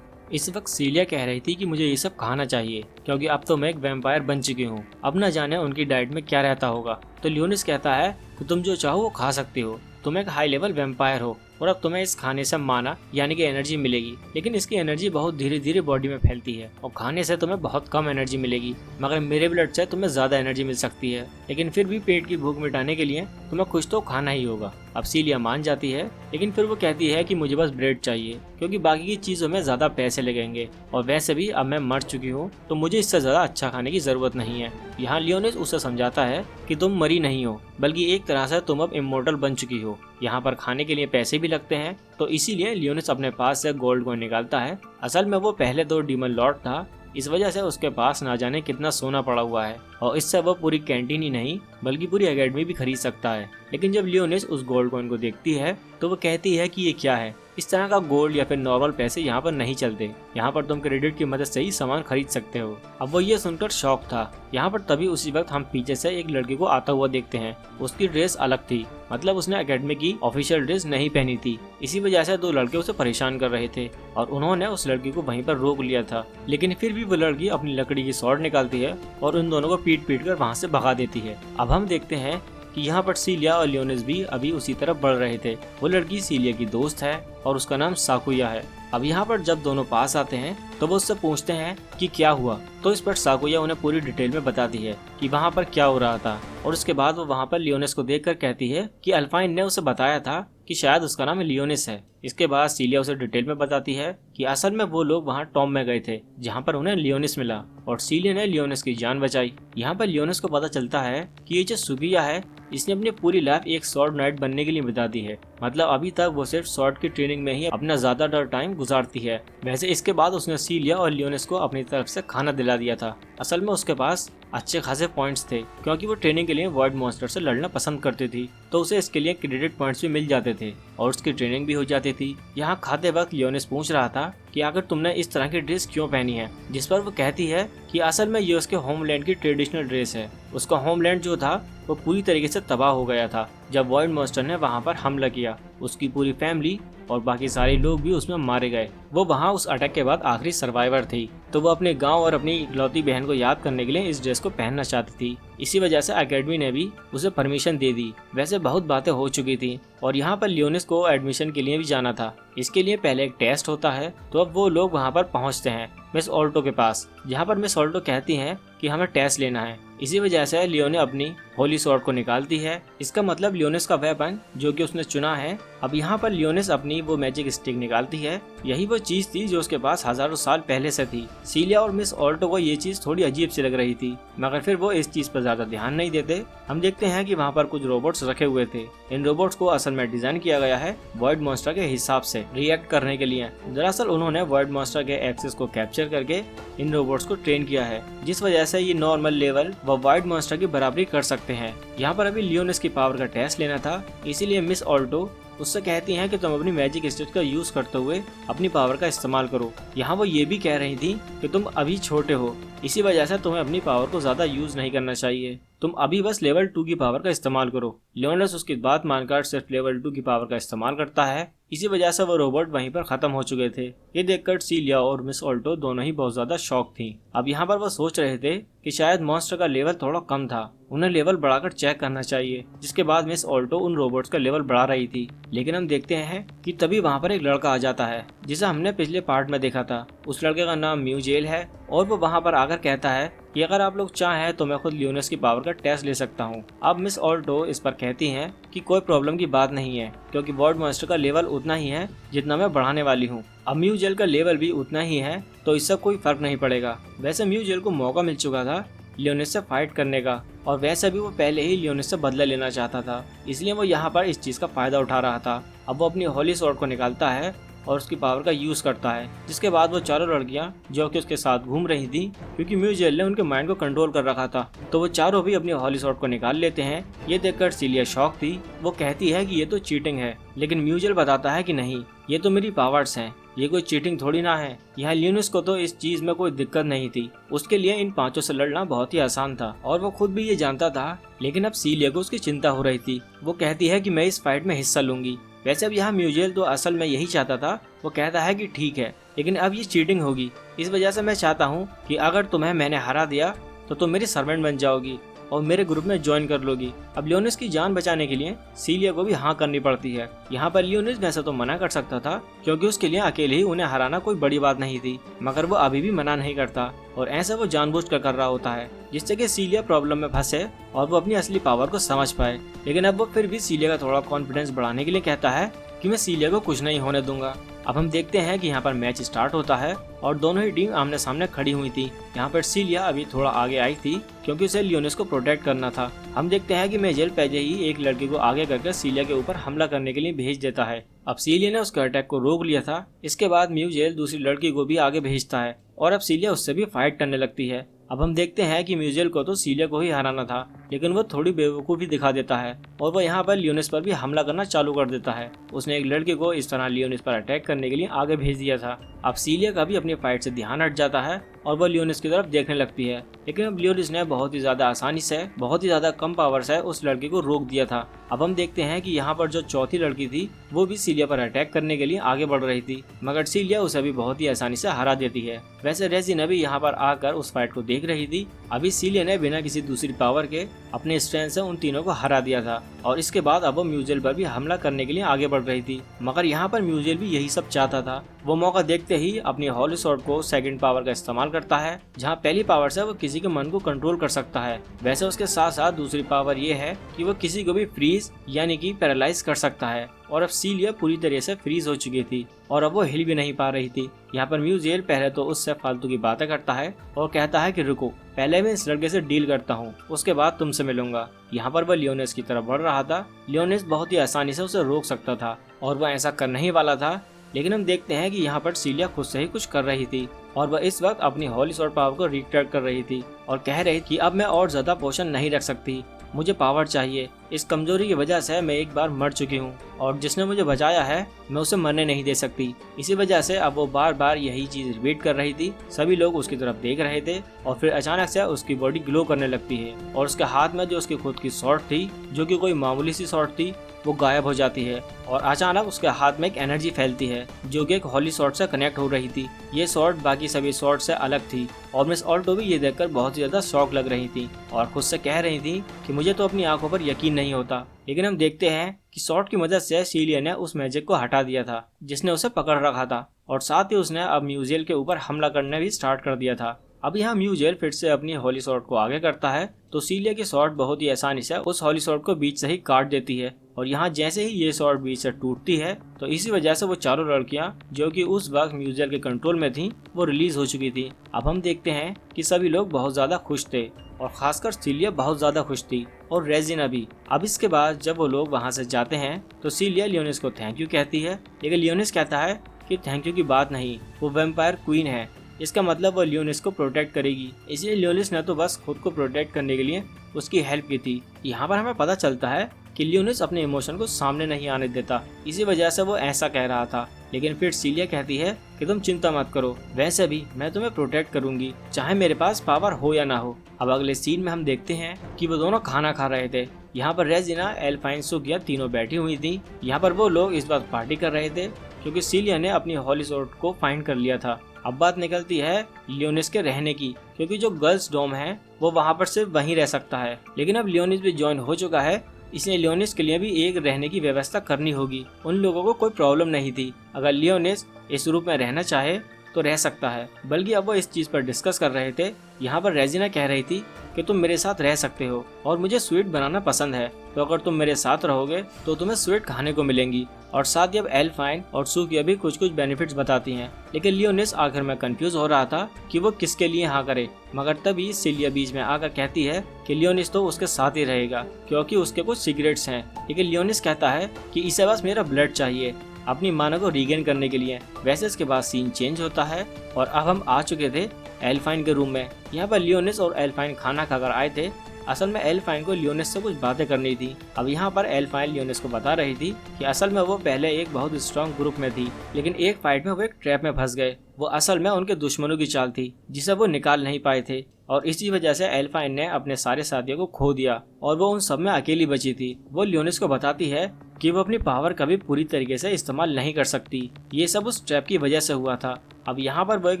इस वक्त सीलिया कह रही थी कि मुझे ये सब खाना चाहिए क्योंकि अब तो मैं एक वैम्पायर बन चुकी हूँ। अब न जाने उनकी डाइट में क्या रहता होगा। तो लियोनिस कहता है कि तुम जो चाहो वो खा सकती हो, तुम एक हाई लेवल वैम्पायर हो और अब तुम्हें इस खाने से माना यानी कि एनर्जी मिलेगी, लेकिन इसकी एनर्जी बहुत धीरे धीरे बॉडी में फैलती है और खाने से तुम्हें बहुत कम एनर्जी मिलेगी, मगर मेरे ब्लड से तुम्हें ज्यादा एनर्जी मिल सकती है। लेकिन फिर भी पेट की भूख मिटाने के लिए तुम्हें कुछ तो खाना ही होगा। अब सीलिया मान जाती है, लेकिन फिर वो कहती है कि मुझे बस ब्रेड चाहिए क्योंकि बाकी की चीजों में ज्यादा पैसे लगेंगे और वैसे भी अब मैं मर चुकी हूँ तो मुझे इससे ज्यादा अच्छा खाने की जरूरत नहीं है। यहाँ लियोनिस उसे समझाता है कि तुम मरी नहीं हो, बल्कि एक तरह से तुम अब इमोर्टल बन चुकी हो। यहाँ पर खाने के लिए पैसे भी लगते हैं, तो इसीलिए लियोनिस अपने पास से गोल्ड कॉइन निकालता है। असल में वो पहले 2 डीमन लॉर्ड था, इस वजह से उसके पास ना जाने कितना सोना पड़ा हुआ है और इससे वो पूरी कैंटीन ही नहीं बल्कि पूरी एकेडमी भी खरीद सकता है। लेकिन जब लियोनिस उस गोल्ड कॉइन को देखती है तो वो कहती है कि ये क्या है, इस तरह का गोल्ड या फिर नॉर्मल पैसे यहाँ पर नहीं चलते, यहाँ पर तुम क्रेडिट की मदद से ही सामान खरीद सकते हो। अब वो ये सुनकर शॉक था। यहाँ पर तभी उसी वक्त हम पीछे से एक लड़के को आता हुआ देखते हैं। उसकी ड्रेस अलग थी, मतलब उसने एकेडमी की ऑफिशियल ड्रेस नहीं पहनी थी। इसी वजह से 2 लड़के उसे परेशान कर रहे थे और उन्होंने उस लड़की को वहीं पर रोक लिया था। लेकिन फिर भी वो लड़की अपनी लकड़ी की स्वॉर्ड निकालती है और उन दोनों को पीट पीट कर वहाँ से भगा देती है। अब हम देखते हैं कि यहाँ पर सीलिया और लियोनिस भी अभी उसी तरफ बढ़ रहे थे। वो लड़की सीलिया की दोस्त है और उसका नाम साकुया है। अब यहाँ पर जब दोनों पास आते हैं तो वो उससे पूछते हैं कि क्या हुआ, तो इस पर साकुया उन्हें पूरी डिटेल में बताती है कि वहाँ पर क्या हो रहा था। और उसके बाद वो वहाँ पर लियोनिस को देखकर कहती है कि अल्फाइन ने उसे बताया था कि शायद उसका नाम लियोनिस है। इसके बाद सीलिया उसे डिटेल में बताती है कि असल में वो लोग वहाँ टॉम में गए थे जहाँ पर उन्हें लियोनिस मिला और सीलिया ने लियोनिस की जान बचाई। यहाँ पर लियोनिस को पता चलता है कि ये जो सुगिया है इसने अपनी पूरी लाइफ एक स्वॉर्ड नाइट बनने के लिए बिता दी है, मतलब अभी तक वो सिर्फ स्वॉर्ड की ट्रेनिंग में ही अपना ज्यादातर टाइम गुजारती है। वैसे इसके बाद उसने सीलिया और लियोनिस को अपनी तरफ से खाना दिला दिया था। असल में उसके पास अच्छे खासे पॉइंट्स थे क्योंकि वो ट्रेनिंग के लिए वॉइड मॉन्स्टर से लड़ना पसंद करती थी, तो उसे इसके लिए क्रेडिट पॉइंट्स भी मिल जाते थे और उसकी ट्रेनिंग भी हो जाती थी। यहाँ खाते वक्त लियोनिस पूछ रहा था कि आखिर तुमने इस तरह की ड्रेस क्यों पहनी है, जिस पर वो कहती है कि असल में ये उसके होमलैंड की ट्रेडिशनल ड्रेस है। उसका होमलैंड जो था वो पूरी तरीके से तबाह हो गया था जब वॉइड मॉन्स्टर ने वहाँ पर हमला किया। उसकी पूरी फैमिली और बाकी सारे लोग भी उसमें मारे गए। वो वहाँ उस अटैक के बाद आखिरी सर्वाइवर थी, तो वो अपने गांव और अपनी इकलौती बहन को याद करने के लिए इस ड्रेस को पहनना चाहती थी। इसी वजह से एकेडमी ने भी उसे परमिशन दे दी। वैसे बहुत बातें हो चुकी थी और यहाँ पर लियोनिस को एडमिशन के लिए भी जाना था। इसके लिए पहले एक टेस्ट होता है, तो अब वो लोग वहाँ पर पहुँचते हैं मिस ऑल्टो के पास, जहाँ पर मिस ऑल्टो कहती हैं कि हमें टेस्ट लेना है। इसी वजह से लियोने अपनी होली स्वॉर्ड को निकालती है। इसका मतलब लियोनिस का वेपन जो कि उसने चुना है। अब यहाँ पर लियोनिस अपनी वो मैजिक स्टिक निकालती है। यही वो चीज थी जो उसके पास हजारों साल पहले से थी। सीलिया और मिस ऑल्टो को ये चीज थोड़ी अजीब सी लग रही थी, मगर फिर वो इस चीज पर ज्यादा ध्यान नहीं देते। हम देखते हैं कि वहाँ पर कुछ रोबोट्स रखे हुए थे। इन रोबोट्स को असल में डिजाइन किया गया है वॉइड मॉन्स्टर के हिसाब से। थे रिएक्ट करने के लिए। दरअसल उन्होंने वर्ल्ड मास्टर के एक्सेस को कैप्चर करके इन रोबोट्स को ट्रेन किया है, जिस वजह से ये नॉर्मल लेवल व वर्ल्ड मास्टर की बराबरी कर सकते हैं। यहाँ पर अभी लियोनिस की पावर का टेस्ट लेना था, इसीलिए मिस ऑल्टो उससे कहती हैं कि तुम अपनी मैजिक स्टिच का यूज करते हुए अपनी पावर का इस्तेमाल करो। यहाँ वो ये भी कह रही थी कि तुम अभी छोटे हो, इसी वजह से तुम्हें अपनी पावर को ज्यादा यूज नहीं करना चाहिए, तुम अभी बस लेवल 2 की पावर का इस्तेमाल करो। लियोनिस उसकी बात मानकर सिर्फ लेवल 2 की पावर का इस्तेमाल करता है, इसी वजह से वो रोबोट वहीं पर खत्म हो चुके थे। ये देखकर सीलिया और मिस ऑल्टो दोनों ही बहुत ज्यादा शॉक थी। अब यहाँ पर वो सोच रहे थे कि शायद मॉन्स्टर का लेवल थोड़ा कम था, उन्हें लेवल बढ़ाकर चेक करना चाहिए, जिसके बाद मिस ऑल्टो उन रोबोट्स का लेवल बढ़ा रही थी। लेकिन हम देखते हैं कि तभी वहाँ पर एक लड़का आ जाता है जिसे हमने पिछले पार्ट में देखा था। उस लड़के का नाम म्यूजेल है और वो वहाँ पर आकर कहता है कि अगर आप लोग चाहें तो मैं खुद लियोनिस की पावर का टेस्ट ले सकता हूँ। अब मिस ऑल्टो इस पर कहती हैं कि कोई प्रॉब्लम की बात नहीं है, क्योंकि वर्ल्ड मास्टर का लेवल उतना ही है जितना मैं बढ़ाने वाली हूँ। अब म्यूजेल का लेवल भी उतना ही है, तो इससे कोई फर्क नहीं पड़ेगा। वैसे म्यूजेल को मौका मिल चुका था लियोनिस से फाइट करने का, और वैसे भी वो पहले ही लियोनिस से बदला लेना चाहता था, इसलिए वो यहाँ पर इस चीज का फायदा उठा रहा था। अब वो अपनी होली स्वॉर्ड को निकालता है और उसकी पावर का यूज करता है, जिसके बाद वो चारों लड़कियां जो कि उसके साथ घूम रही थी, क्योंकि म्यूजेल ने उनके माइंड को कंट्रोल कर रखा था, तो वो चारों भी अपनी हॉली स्वॉर्ड को निकाल लेते हैं। ये देखकर सीलिया शॉक थी, वो कहती है कि ये तो चीटिंग है, लेकिन म्यूजेल बताता है कि नहीं, ये तो मेरी पावर्स हैं, ये कोई चीटिंग थोड़ी ना है। यहाँ लियोनिस को तो इस चीज में कोई दिक्कत नहीं थी, उसके लिए इन पांचों से लड़ना बहुत ही आसान था और वो खुद भी ये जानता था। लेकिन अब सीलिया को उसकी चिंता हो रही थी, वो कहती है कि मैं इस फाइट में हिस्सा लूंगी। वैसे अब यहाँ म्यूजेल तो असल में यही चाहता था, वो कहता है कि ठीक है, लेकिन अब ये चीटिंग होगी, इस वजह से मैं चाहता हूँ कि अगर तुम्हें मैंने हरा दिया तो तुम मेरी सर्वेंट बन जाओगी और मेरे ग्रुप में ज्वाइन कर लोगी। अब लियोनिस की जान बचाने के लिए सीलिया को भी हाँ करनी पड़ती है। यहाँ पर लियोनिस वैसे तो मना कर सकता था, क्योंकि उसके लिए अकेले ही उन्हें हराना कोई बड़ी बात नहीं थी, मगर वो अभी भी मना नहीं करता और ऐसा वो जानबूझकर कर रहा होता है, जिससे कि सीलिया प्रॉब्लम में फंसे और वो अपनी असली पावर को समझ पाए। लेकिन अब वो फिर भी सीलिया का थोड़ा कॉन्फिडेंस बढ़ाने के लिए कहता है कि मैं सीलिया को कुछ नहीं होने दूंगा। अब हम देखते हैं कि यहाँ पर मैच स्टार्ट होता है और दोनों ही टीम आमने सामने खड़ी हुई थी। यहाँ पर सीलिया अभी थोड़ा आगे आई थी, क्योंकि उसे लियोनिस को प्रोटेक्ट करना था। हम देखते हैं कि मेजेल पहले ही एक लड़की को आगे करके सीलिया के ऊपर हमला करने के लिए भेज देता है। अब सीलिया ने उसके अटैक को रोक लिया था। इसके बाद म्यूजेल दूसरी लड़की को भी आगे भेजता है और अब सीलिया उससे भी फाइट करने लगती है। अब हम देखते हैं कि म्यूजेल को तो सीलिया को ही हराना था, लेकिन वो थोड़ी बेवकूफ़ी दिखा देता है और वो यहाँ पर लियोनिस पर भी हमला करना चालू कर देता है। उसने एक लड़के को इस तरह लियोनिस पर अटैक करने के लिए आगे भेज दिया था। अब सीलिया का भी अपनी फाइट से ध्यान हट जाता है और वो लियोनिस की तरफ देखने लगती है, लेकिन अब लियोनिस ने बहुत ही ज्यादा आसानी से, बहुत ही ज्यादा कम पावर से उस लड़के को रोक दिया था। अब हम देखते हैं कि यहाँ पर जो चौथी लड़की थी वो भी सीलिया पर अटैक करने के लिए आगे बढ़ रही थी, मगर सीलिया उसे भी बहुत ही आसानी से हरा देती है। वैसे रेजिना भी यहाँ पर आकर उस फाइट को देख रही थी। अभी सीलिया ने बिना किसी दूसरी पावर के अपने स्ट्रेंथ से उन तीनों को हरा दिया था और इसके बाद अब वो म्यूजेल पर भी हमला करने के लिए आगे बढ़ रही थी, मगर यहाँ पर म्यूजेल भी यही सब चाहता था। वो मौका देखते ही अपनी हॉली स्वॉर्ड को सेकंड पावर का इस्तेमाल करता है, जहाँ पहली पावर से वो किसी के मन को कंट्रोल कर सकता है। वैसे उसके साथ साथ दूसरी पावर ये है कि वो किसी को भी फ्रीज यानी कि पैरालाइज कर सकता है। और अब सीलिया पूरी तरह से फ्रीज हो चुकी थी और अब वो हिल भी नहीं पा रही थी। यहाँ पर म्यूजेल पहले तो उससे फालतू की बातें करता है और कहता है कि रुको, पहले मैं इस लड़के से डील करता हूँ, उसके बाद तुमसे मिलूंगा। यहाँ पर वह लियोनिस की तरफ बढ़ रहा था। लियोनिस बहुत ही आसानी से उसे रोक सकता था और वह ऐसा करने ही वाला था, लेकिन हम देखते हैं कि यहाँ पर सीलिया खुद से ही कुछ कर रही थी और वह इस वक्त अपनी हॉली स्वॉर्ड पावर को रिट्रैक्ट कर रही थी और कह रही थी कि अब मैं और ज्यादा पोषण नहीं रख सकती, मुझे पावर चाहिए। इस कमजोरी की वजह से मैं एक बार मर चुकी हूँ और जिसने मुझे बचाया है मैं उसे मरने नहीं दे सकती। इसी वजह से अब वो बार बार यही चीज रिपीट कर रही थी। सभी लोग उसकी तरफ देख रहे थे और फिर अचानक से उसकी बॉडी ग्लो करने लगती है और उसके हाथ में जो उसकी खुद की स्वॉर्ड थी, जो कि कोई मामूली सी स्वॉर्ड थी, वो गायब हो जाती है और अचानक उसके हाथ में एक एनर्जी फैलती है जो कि एक हॉली स्वॉर्ड से कनेक्ट हो रही थी। ये स्वॉर्ड बाकी सभी स्वॉर्ड से अलग थी और मिस ऑल्टो भी ये देखकर बहुत ही ज्यादा शॉक लग रही थी और खुद से कह रही थी कि मुझे तो अपनी आंखों पर यकीन नहीं होता। लेकिन हम देखते हैं कि स्वॉर्ड की मदद से सीलिया ने उस मैजिक को हटा दिया था जिसने उसे पकड़ रखा था और साथ ही उसने अब म्यूजेल के ऊपर हमला करने भी स्टार्ट कर दिया था। अब यहाँ म्यूजेल फिर से अपनी हॉली स्वॉर्ड को आगे करता है तो सीलिया की स्वॉर्ड बहुत ही आसानी से उस हॉली स्वॉर्ड को बीच से ही काट देती है और यहाँ जैसे ही ये स्वॉर्ड बीच से टूटती है तो इसी वजह से वो चारों लड़कियां जो कि उस वक्त म्यूजेल के कंट्रोल में थी वो रिलीज हो चुकी थी। अब हम देखते हैं कि सभी लोग बहुत ज्यादा खुश थे और खासकर सीलिया बहुत ज्यादा खुश थी और रेजिना भी। अब इसके बाद जब वो लोग वहाँ से जाते हैं तो सीलिया लियोनिस को थैंक यू कहती है, लेकिन लियोनिस कहता है कि थैंक यू की बात नहीं, वो वैम्पायर क्वीन है, इसका मतलब वो लियोनिस को प्रोटेक्ट करेगी। इसलिए लियोनिस ने तो बस खुद को प्रोटेक्ट करने के लिए उसकी हेल्प की थी। यहाँ पर हमें पता चलता है कि लियोनिस अपने इमोशन को सामने नहीं आने देता, इसी वजह से वो ऐसा कह रहा था। लेकिन फिर सीलिया कहती है कि तुम चिंता मत करो, वैसे भी मैं तुम्हें प्रोटेक्ट करूंगी, चाहे मेरे पास पावर हो या ना हो। अब अगले सीन में हम देखते हैं कि वो दोनों खाना खा रहे थे। यहाँ पर रेजिना, एल्फाइन, सुगिया तीनों बैठी हुई थी। यहाँ पर वो लोग इस बात पार्टी कर रहे थे क्योंकि सीलिया ने अपनी होली स्वॉर्ड को फाइंड कर लिया था। अब बात निकलती है लियोनिस के रहने की, क्योंकि जो गर्ल्स डोम है वो वहाँ पर सिर्फ वहीं रह सकता है। लेकिन अब लियोनिस भी ज्वाइन हो चुका है, इसलिए लियोनिस के लिए भी एक रहने की व्यवस्था करनी होगी। उन लोगों को कोई प्रॉब्लम नहीं थी, अगर लियोनिस इस रूप में रहना चाहे तो रह सकता है। बल्कि अब वो इस चीज पर डिस्कस कर रहे थे। यहाँ पर रेजिना कह रही थी कि तुम मेरे साथ रह सकते हो और मुझे स्वीट बनाना पसंद है, तो अगर तुम मेरे साथ रहोगे तो तुम्हें स्वीट खाने को मिलेंगी। और साथ ही अब एल्फाइन और सुकिया भी कुछ कुछ बेनिफिट्स बताती हैं। लेकिन लियोनिस आखिर में कंफ्यूज हो रहा था कि वो किसके लिए हाँ करे, मगर तभी सीलिया बीच में आकर कहती है कि लियोनिस तो उसके साथ ही रहेगा क्योंकि उसके कुछ सीक्रेट्स हैं। लेकिन लियोनिस कहता है कि इसे बस मेरा ब्लड चाहिए अपनी माना को रीगेन करने के लिए। वैसे इसके बाद सीन चेंज होता है और अब हम आ चुके थे एल्फाइन के रूम में। यहाँ पर लियोनिस और एल्फाइन खाना खाकर आए थे। असल में एल्फाइन को लियोनिस से कुछ बातें करनी थी। अब यहाँ पर एल्फाइन लियोनिस को बता रही थी कि असल में वो पहले एक बहुत स्ट्रॉन्ग ग्रुप में थी, लेकिन एक फाइट में वो एक ट्रैप में फंस गए। वो असल में उनके दुश्मनों की चाल थी जिसे वो निकाल नहीं पाए थे, और इसी वजह से एल्फाइन ने अपने सारे साथियों को खो दिया और वो उन सब में अकेली बची थी। वो लियोनिस को बताती है कि वो अपनी पावर कभी पूरी तरीके से इस्तेमाल नहीं कर सकती, ये सब उस ट्रैप की वजह से हुआ था। अब यहाँ पर वो एक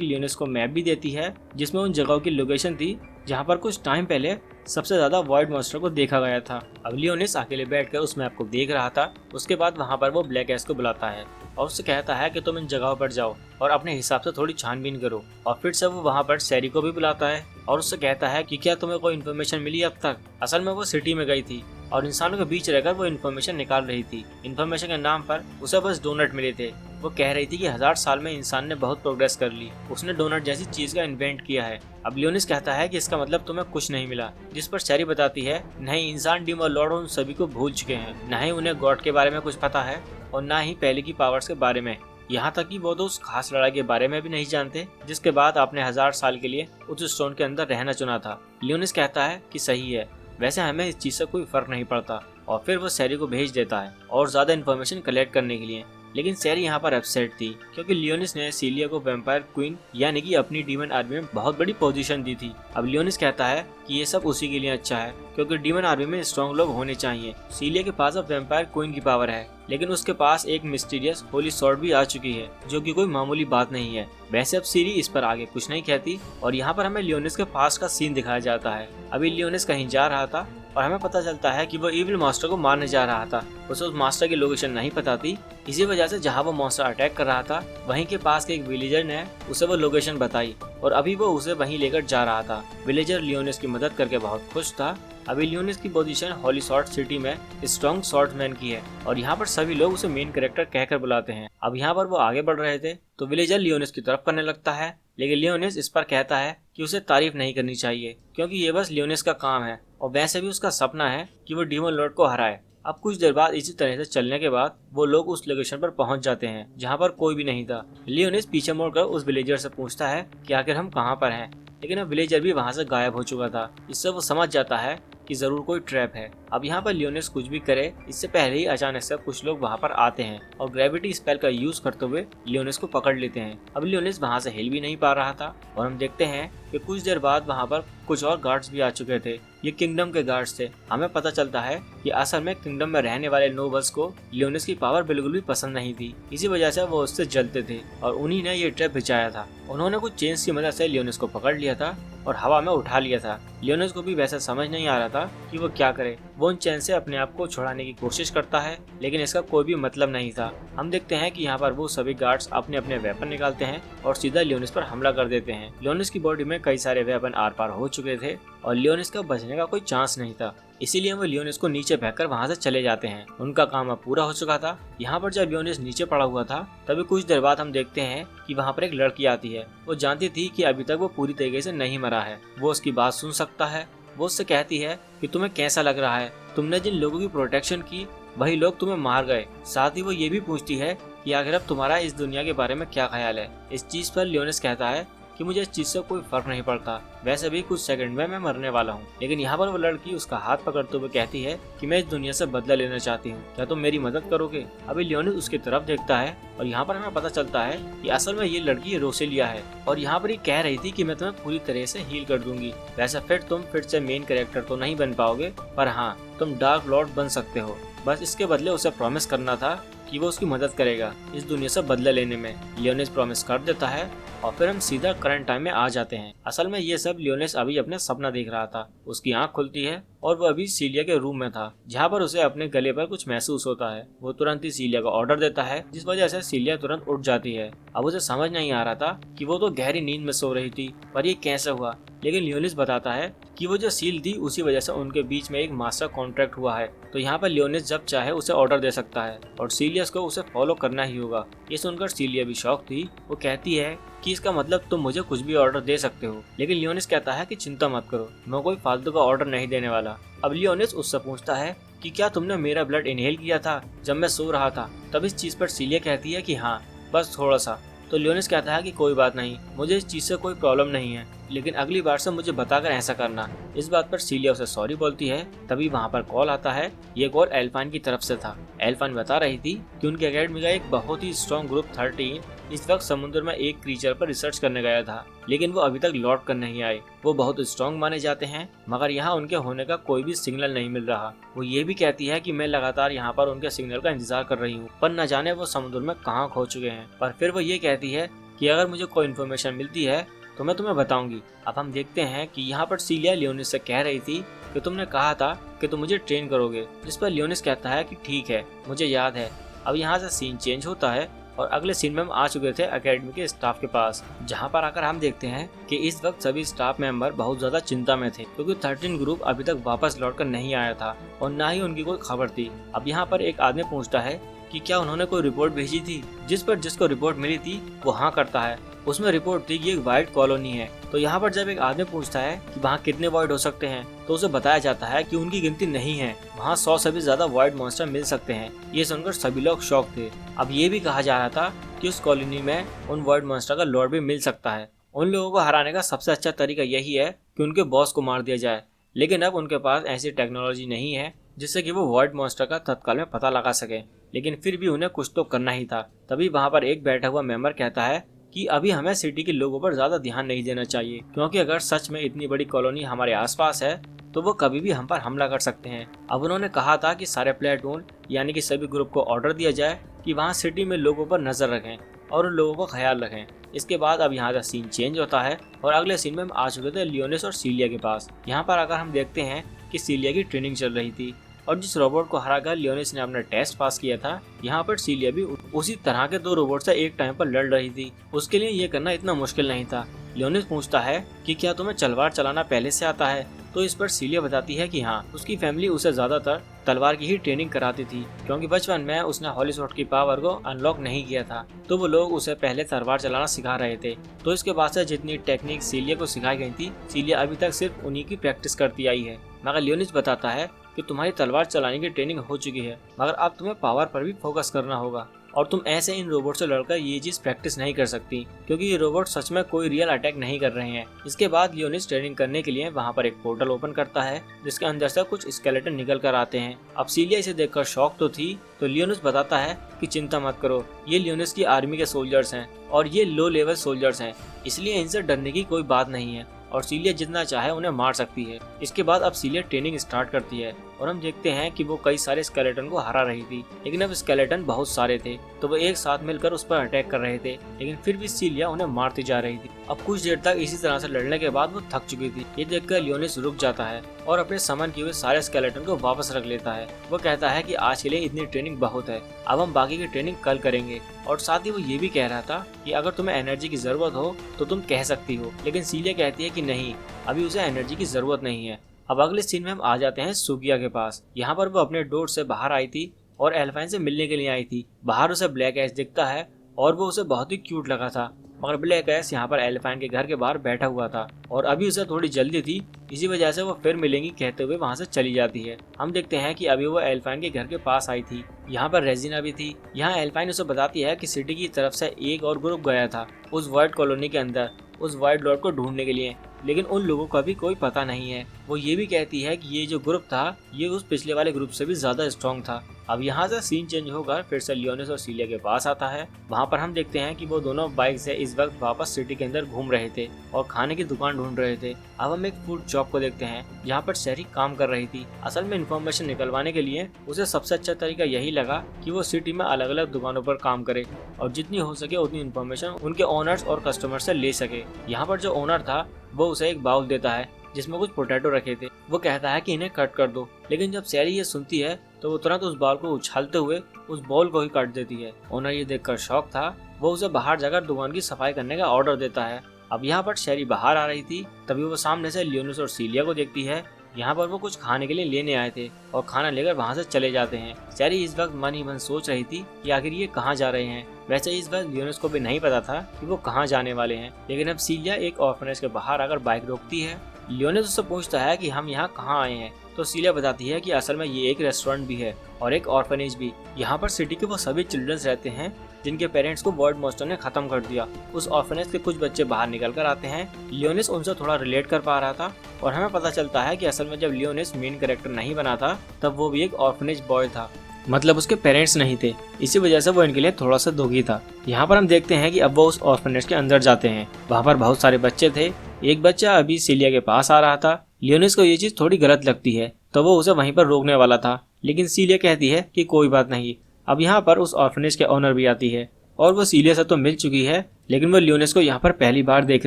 लियोनिस को मैप भी देती है जिसमें उन जगहों की लोकेशन थी जहाँ पर कुछ टाइम पहले सबसे ज्यादा वॉइड मॉन्स्टर को देखा गया था। अब लियोनिस अकेले बैठकर उस मैप को देख रहा था। उसके बाद वहाँ पर वो ब्लैक एस को बुलाता है और उससे कहता है कि तुम इन जगहों पर जाओ और अपने हिसाब से थोड़ी छानबीन करो। और फिर से वो वहाँ पर सैरी को भी बुलाता है और उससे कहता है कि क्या तुम्हें कोई इन्फॉर्मेशन मिली अब तक। असल में वो सिटी में गई थी और इंसानों के बीच रहकर वो इन्फॉर्मेशन निकाल रही थी। इन्फॉर्मेशन के नाम पर उसे बस डोनट मिले थे। वो कह रही थी कि 1000 साल में इंसान ने बहुत प्रोग्रेस कर ली, उसने डोनट जैसी चीज का इन्वेंट किया है। अब लियोनिस कहता है कि इसका मतलब तुम्हें कुछ नहीं मिला, जिस पर सैरी बताती है नहीं, इंसान डीम और लॉर्ड उन सभी को भूल चुके हैं, न ही उन्हें गॉड के बारे में कुछ पता है और न ही पहले की पावर्स के बारे में। यहाँ तक कि वो तो उस खास लड़ाई के बारे में भी नहीं जानते जिसके बाद आपने 1000 साल के लिए उस स्टोन के अंदर रहना चुना था। लियोनिस कहता है कि सही है, वैसे हमें इस चीज से कोई फर्क नहीं पड़ता। और फिर वो सैरी को भेज देता है और ज्यादा इन्फॉर्मेशन कलेक्ट करने के लिए। लेकिन सैरी यहाँ पर अपसेट थी क्योंकि लियोनिस ने सीलिया को वैम्पायर क्वीन यानी कि अपनी डीमन आर्मी में बहुत बड़ी पोजीशन दी थी। अब लियोनिस कहता है कि ये सब उसी के लिए अच्छा है क्योंकि डीमन आर्मी में स्ट्रॉन्ग लोग होने चाहिए। सीलिया के पास अब वैम्पायर क्वीन की पावर है, लेकिन उसके पास एक मिस्टीरियस होली स्वॉर्ड भी आ चुकी है जो कि कोई मामूली बात नहीं है। वैसे अब सीरी इस पर आगे कुछ नहीं कहती और यहाँ पर हमें लियोनिस के पास का सीन दिखाया जाता है। अभी लियोनिस कहीं जा रहा था और हमें पता चलता है कि वो इविल मास्टर को मारने जा रहा था। उसे उस मास्टर की लोकेशन नहीं पता थी, इसी वजह से जहाँ वो मास्टर अटैक कर रहा था वहीं के पास के एक विलेजर ने उसे वो लोकेशन बताई और अभी वो उसे वहीं लेकर जा रहा था। विलेजर लियोनिस की मदद करके बहुत खुश था। अभी लियोनिस की पोजीशन होली स्वॉर्ड सिटी में स्ट्रॉन्ग स्वॉर्डमैन की है और यहाँ पर सभी लोग उसे मेन कैरेक्टर कहकर बुलाते हैं। अब यहाँ पर वो आगे बढ़ रहे थे तो विलेजर लियोनिस की तरफ करने लगता है, लेकिन लियोनिस इस पर कहता है कि उसे तारीफ नहीं करनी चाहिए क्योंकि ये बस लियोनिस का काम है और वैसे भी उसका सपना है कि वो डीमन लॉर्ड को हराए। अब कुछ देर बाद इसी तरह से चलने के बाद वो लोग उस लोकेशन पर पहुंच जाते हैं जहां पर कोई भी नहीं था। लियोनिस पीछे मुड़कर उस विलेजर से पूछता है कि आखिर हम कहां पर हैं, लेकिन अब विलेजर भी वहां से गायब हो चुका था। इससे वो समझ जाता है कि जरूर कोई ट्रैप है। अब यहाँ पर लियोनिस कुछ भी करे इससे पहले ही अचानक से कुछ लोग वहाँ पर आते हैं और ग्रेविटी स्पेल का यूज करते हुए लियोनिस को पकड़ लेते हैं। अब लियोनिस वहाँ से हिल भी नहीं पा रहा था और हम देखते हैं कि कुछ देर बाद वहाँ पर कुछ और गार्ड्स भी आ चुके थे। ये किंगडम के गार्ड्स थे। हमें पता चलता है कि असल में किंगडम में रहने वाले नोबल्स को लियोनिस की पावर बिल्कुल भी पसंद नहीं थी, इसी वजह से वो उससे जलते थे और उन्हीं ने ये ट्रैप बिछाया था। उन्होंने कुछ चेन्स की मदद से लियोनिस को पकड़ लिया था और हवा में उठा लिया था। लियोनिस को भी वैसा समझ नहीं आ रहा था कि वो क्या करे। वो उन चेन से अपने आप को छुड़ाने की कोशिश करता है, लेकिन इसका कोई भी मतलब नहीं था। हम देखते हैं कि यहाँ पर वो सभी गार्ड्स अपने अपने वेपन निकालते हैं और सीधा लियोनिस पर हमला कर देते हैं। लियोनिस की बॉडी में कई सारे वेपन आर पार हो चुके थे और लियोनिस का बचने का कोई चांस नहीं था, इसीलिए वो लियोनिस को नीचे फेंककर वहां से चले जाते हैं। उनका काम अब पूरा हो चुका था। यहाँ पर जब लियोनिस नीचे पड़ा हुआ था तभी कुछ देर बाद हम देखते हैं कि वहाँ पर एक लड़की आती है। वो जानती थी कि अभी तक वो पूरी तरीके से नहीं मरा है, वो उसकी बात सुन सकता है वो उससे कहती है कि तुम्हें कैसा लग रहा है, तुमने जिन लोगों की प्रोटेक्शन की वही लोग तुम्हें मार गए। साथ ही वो ये भी पूछती है कि आखिर अब तुम्हारा इस दुनिया के बारे में क्या ख्याल है। इस चीज पर लियोनिस कहता है कि मुझे इस चीज से कोई फर्क नहीं पड़ता, वैसे भी कुछ सेकंड में मैं मरने वाला हूँ। लेकिन यहाँ पर वो लड़की उसका हाथ पकड़ते हुए कहती है कि मैं इस दुनिया से बदला लेना चाहती हूँ, क्या तुम मेरी मदद करोगे। अभी लियोनिस उसकी तरफ देखता है और यहाँ पर हमें पता चलता है कि असल में ये लड़की रोसेलिया है और यहाँ पर ये कह रही थी कि मैं तुम्हें पूरी तरह से हील कर दूंगी। वैसे फिर तुम फिर से मेन कैरेक्टर तो नहीं बन पाओगे, पर हाँ तुम डार्क लॉर्ड बन सकते हो। बस इसके बदले उसे प्रॉमिस करना था कि वो उसकी मदद करेगा इस दुनिया से बदला लेने में। लियोनिस प्रॉमिस कर देता है और फिर हम सीधा करंट टाइम में आ जाते हैं। असल में ये सब लियोनिस अभी अपने सपना देख रहा था। उसकी आंख खुलती है और वो अभी सीलिया के रूम में था, जहाँ पर उसे अपने गले पर कुछ महसूस होता है। वो तुरंत ही सीलिया को ऑर्डर देता है, जिस वजह से सीलिया तुरंत उठ जाती है। अब उसे समझ नहीं आ रहा था कि वो तो गहरी नींद में सो रही थी, पर ये कैसे हुआ। लेकिन लियोनिस बताता है कि वो जो सील थी उसी वजह से उनके बीच में एक मास्टर कॉन्ट्रैक्ट हुआ है। तो यहाँ पर लियोनिस जब चाहे उसे ऑर्डर दे सकता है और सीलियस को उसे फॉलो करना ही होगा। ये सुनकर सीलिया भी शॉक थी। वो कहती है कि इसका मतलब तुम मुझे कुछ भी ऑर्डर दे सकते हो। लेकिन लियोनिस कहता है कि चिंता मत करो, मैं कोई फालतू का ऑर्डर नहीं देने वाला। अब लियोनिस उससे पूछता है कि क्या तुमने मेरा ब्लड इनहेल किया था जब मैं सो रहा था। तब इस चीज पर सीलिया कहती है कि हाँ, बस थोड़ा सा। तो लियोनिस कहता है कि कोई बात नहीं, मुझे इस चीज से कोई प्रॉब्लम नहीं है, लेकिन अगली बार से मुझे बताकर ऐसा करना। इस बात पर सीलिया उसे सॉरी बोलती है। तभी वहाँ पर कॉल आता है। ये कॉल एल्फाइन की तरफ से था। एल्फाइन बता रही थी कि उनके अकेडमी का एक बहुत ही स्ट्रॉन्ग ग्रुप 13 इस वक्त समुद्र में एक क्रीचर पर रिसर्च करने गया था, लेकिन वो अभी तक लौट कर नहीं आए। वो बहुत स्ट्रॉन्ग माने जाते हैं, मगर यहाँ उनके होने का कोई भी सिग्नल नहीं मिल रहा। वो ये भी कहती है कि मैं लगातार यहाँ पर उनके सिग्नल का इंतजार कर रही हूँ, पर न जाने वो समुद्र में कहाँ खो चुके हैं। पर फिर वो ये कहती है कि अगर मुझे कोई इन्फॉर्मेशन मिलती है तो मैं तुम्हें बताऊंगी। अब हम देखते हैं कि यहाँ पर सीलिया लियोनिस से कह रही थी कि तुमने कहा था कि तुम मुझे ट्रेन करोगे, जिस पर लियोनिस कहता है कि ठीक है, मुझे याद है। अब यहाँ से सीन चेंज होता है और अगले सीन में हम आ चुके थे एकेडमी के स्टाफ के पास, जहाँ पर आकर हम देखते हैं कि इस वक्त सभी स्टाफ मेंबर बहुत ज्यादा चिंता में थे, क्योंकि 13 ग्रुप अभी तक वापस लौटकर नहीं आया था और न ही उनकी कोई खबर थी। अब यहाँ पर एक आदमी पूछता है कि क्या उन्होंने कोई रिपोर्ट भेजी थी, जिस पर जिसको रिपोर्ट मिली थी वो हाँ करता है। उसमें रिपोर्ट थी कि एक वाइट कॉलोनी है। तो यहाँ पर जब एक आदमी पूछता है कि वहाँ कितने वाइट हो सकते हैं, तो उसे बताया जाता है कि उनकी गिनती नहीं है, वहाँ 100 से भी ज्यादा वाइट मॉन्स्टर मिल सकते हैं। ये सुनकर सभी लोग शॉक थे। अब ये भी कहा जा रहा था कि उस कॉलोनी में उन वाइट मॉन्स्टर का लॉर्ड भी मिल सकता है। उन लोगों को हराने का सबसे अच्छा तरीका यही है कि उनके बॉस को मार दिया जाए, लेकिन अब उनके पास ऐसी टेक्नोलॉजी नहीं है जिससे कि वो वाइट मॉन्स्टर का तत्काल में पता लगा सके। लेकिन फिर भी उन्हें कुछ तो करना ही था। तभी वहाँ पर एक बैठा हुआ मेंबर कहता है कि अभी हमें सिटी के लोगों पर ज्यादा ध्यान नहीं देना चाहिए, क्योंकि अगर सच में इतनी बड़ी कॉलोनी हमारे आसपास है तो वो कभी भी हम पर हमला कर सकते हैं। अब उन्होंने कहा था कि सारे प्लेटून यानी कि सभी ग्रुप को ऑर्डर दिया जाए कि वहाँ सिटी में लोगों पर नजर रखें और उन लोगों का ख्याल रखें। इसके बाद अब यहाँ का सीन चेंज होता है और अगले सीन में हम आ चुके थे लियोनिस और सीलिया के पास। यहाँ पर आकर हम देखते हैं कि सीलिया की ट्रेनिंग चल रही थी और जिस रोबोट को हराकर लियोनिस ने अपना टेस्ट पास किया था, यहाँ पर सीलिया भी उसी तरह के 2 रोबोट से एक टाइम पर लड़ रही थी। उसके लिए ये करना इतना मुश्किल नहीं था। लियोनिस पूछता है कि क्या तुम्हें तलवार चलाना पहले से आता है, तो इस पर सीलिया बताती है कि हाँ, उसकी फैमिली उसे ज्यादातर तलवार की ही ट्रेनिंग कराती थी, क्योंकि बचपन में उसने हॉली स्वॉर्ड की पावर को अनलॉक नहीं किया था, तो वो लोग उसे पहले तलवार चलाना सिखा रहे थे। तो इसके बाद से जितनी टेक्निक सीलिया को सिखाई गई थी, सीलिया अभी तक सिर्फ उन्हीं की प्रैक्टिस करती आई है। मगर लियोनिस बताता है कि तुम्हारी तलवार चलाने की ट्रेनिंग हो चुकी है, मगर अब तुम्हें पावर पर भी फोकस करना होगा और तुम ऐसे इन रोबोट से लड़कर ये चीज प्रैक्टिस नहीं कर सकती, क्योंकि ये रोबोट सच में कोई रियल अटैक नहीं कर रहे हैं। इसके बाद लियोनिस ट्रेनिंग करने के लिए वहाँ पर एक पोर्टल ओपन करता है, जिसके अंदर से कुछ स्केलेटन निकल कर आते हैं। अब सीलिया इसे देखकर शॉक तो थी, तो लियोनिस बताता है कि चिंता मत करो, ये लियोनिस की आर्मी के सोल्जर्स हैं और ये लो लेवल सोल्जर्स हैं, इसलिए इनसे डरने की कोई बात नहीं है और सीलिया जितना चाहे उन्हें मार सकती है। इसके बाद अब सीलिया ट्रेनिंग स्टार्ट करती है और हम देखते हैं कि वो कई सारे स्केलेटन को हरा रही थी, लेकिन अब स्केलेटन बहुत सारे थे तो वो एक साथ मिलकर उस पर अटैक कर रहे थे, लेकिन फिर भी सीलिया उन्हें मारती जा रही थी। अब कुछ देर तक इसी तरह से लड़ने के बाद वो थक चुकी थी। ये देखकर लियोनिस रुक जाता है और अपने समन किए हुए सारे स्केलेटन को वापस रख लेता है। वो कहता है कि आज के लिए इतनी ट्रेनिंग बहुत है, अब हम बाकी की ट्रेनिंग कल करेंगे। और साथ ही वो ये भी कह रहा था कि अगर तुम्हें एनर्जी की जरूरत हो तो तुम कह सकती हो, लेकिन सीलिया कहती है कि नहीं, अभी उसे एनर्जी की जरूरत नहीं है। अब अगले सीन में हम आ जाते हैं सुकिया के पास। यहाँ पर वो अपने डोर से बाहर आई थी और एल्फाइन से मिलने के लिए आई थी। बाहर उसे ब्लैक एश दिखता है और वो उसे बहुत ही क्यूट लगा था। मगर ब्लैक एस यहाँ पर एलिफेंट के घर के बाहर बैठा हुआ था और अभी उसे थोड़ी जल्दी थी, इसी वजह से वो फिर मिलेंगी कहते हुए वहाँ से चली जाती है। हम देखते हैं कि अभी वो एलिफेंट के घर के पास आई थी। यहाँ पर रेजिना भी थी। यहाँ एलिफेंट उसे बताती है कि सिटी की तरफ से एक और ग्रुप गया था उस वाइट कॉलोनी के अंदर उस वाइट लॉर्ड को ढूंढने के लिए, लेकिन उन लोगों का भी कोई पता नहीं है। वो ये भी कहती है कि ये जो ग्रुप था ये उस पिछले वाले ग्रुप से भी ज्यादा स्ट्रॉन्ग था। अब यहाँ से सीन चेंज होकर फिर से लियोनिस और सीलिया के पास आता है। वहाँ पर हम देखते हैं कि वो दोनों बाइक से इस वक्त वापस सिटी के अंदर घूम रहे थे और खाने की दुकान ढूंढ रहे थे। अब हम एक फूड शॉप को देखते हैं जहाँ पर शहरी काम कर रही थी। असल में इन्फॉर्मेशन निकलवाने के लिए उसे सबसे अच्छा तरीका यही लगा कि वो सिटी में अलग अलग दुकानों पर काम करे और जितनी हो सके उतनी इन्फॉर्मेशन उनके ओनर्स और कस्टमर से ले सके। यहाँ पर जो ओनर था वो उसे एक बाउल देता है जिसमें कुछ पोटैटो रखे थे। वो कहता है कि इन्हें कट कर दो, लेकिन जब सैरी ये सुनती है तो वो तुरंत उस बाउल को उछालते हुए उस बाउल को ही काट देती है। ओनर ये देखकर शॉक था। वो उसे बाहर जाकर दुकान की सफाई करने का ऑर्डर देता है। अब यहाँ पर शैरी बाहर आ रही थी, तभी वो सामने से लियोनिस और सीलिया को देखती है। यहाँ पर वो कुछ खाने के लिए लेने आए थे और खाना लेकर वहाँ से चले जाते हैं। शैरी इस वक्त मन ही मन सोच रही थी कि आखिर ये कहाँ जा रहे हैं। वैसे इस वक्त लियोनिस को भी नहीं पता था कि वो कहाँ जाने वाले हैं, लेकिन अब सीलिया एक ऑर्फनेज के बाहर आकर बाइक रोकती है। लियोनिस उससे पूछता है कि हम यहाँ कहाँ आए हैं, तो सीलिया बताती है कि असल में ये एक रेस्टोरेंट भी है और एक ऑर्फनेज भी। यहाँ पर सिटी के वो सभी चिल्ड्रंस रहते हैं जिनके पेरेंट्स को वॉर्ड मॉन्स्टर ने खत्म कर दिया। उस ऑर्फनेज के कुछ बच्चे बाहर निकल कर आते हैं। लियोनिस उनसे थोड़ा रिलेट कर पा रहा था और हमें पता चलता है कि असल में जब लियोनिस मेन कैरेक्टर नहीं बना था तब वो भी एक ऑर्फनेज बॉय था, मतलब उसके पेरेंट्स नहीं थे। इसी वजह से वो इनके लिए थोड़ा सा दुखी था। यहाँ पर हम देखते हैं कि अब वो उस ऑर्फनेज के अंदर जाते हैं। वहाँ पर बहुत सारे बच्चे थे। एक बच्चा अभी सीलिया के पास आ रहा था। लियोनिस को ये चीज थोड़ी गलत लगती है तो वो उसे वहीं पर रोकने वाला था, लेकिन सीलिया कहती है कि कोई बात नहीं। अब यहाँ पर उस ऑर्फनेज के ओनर भी आती है और वो सीलिया से तो मिल चुकी है, लेकिन वो लियोनिस को यहाँ पर पहली बार देख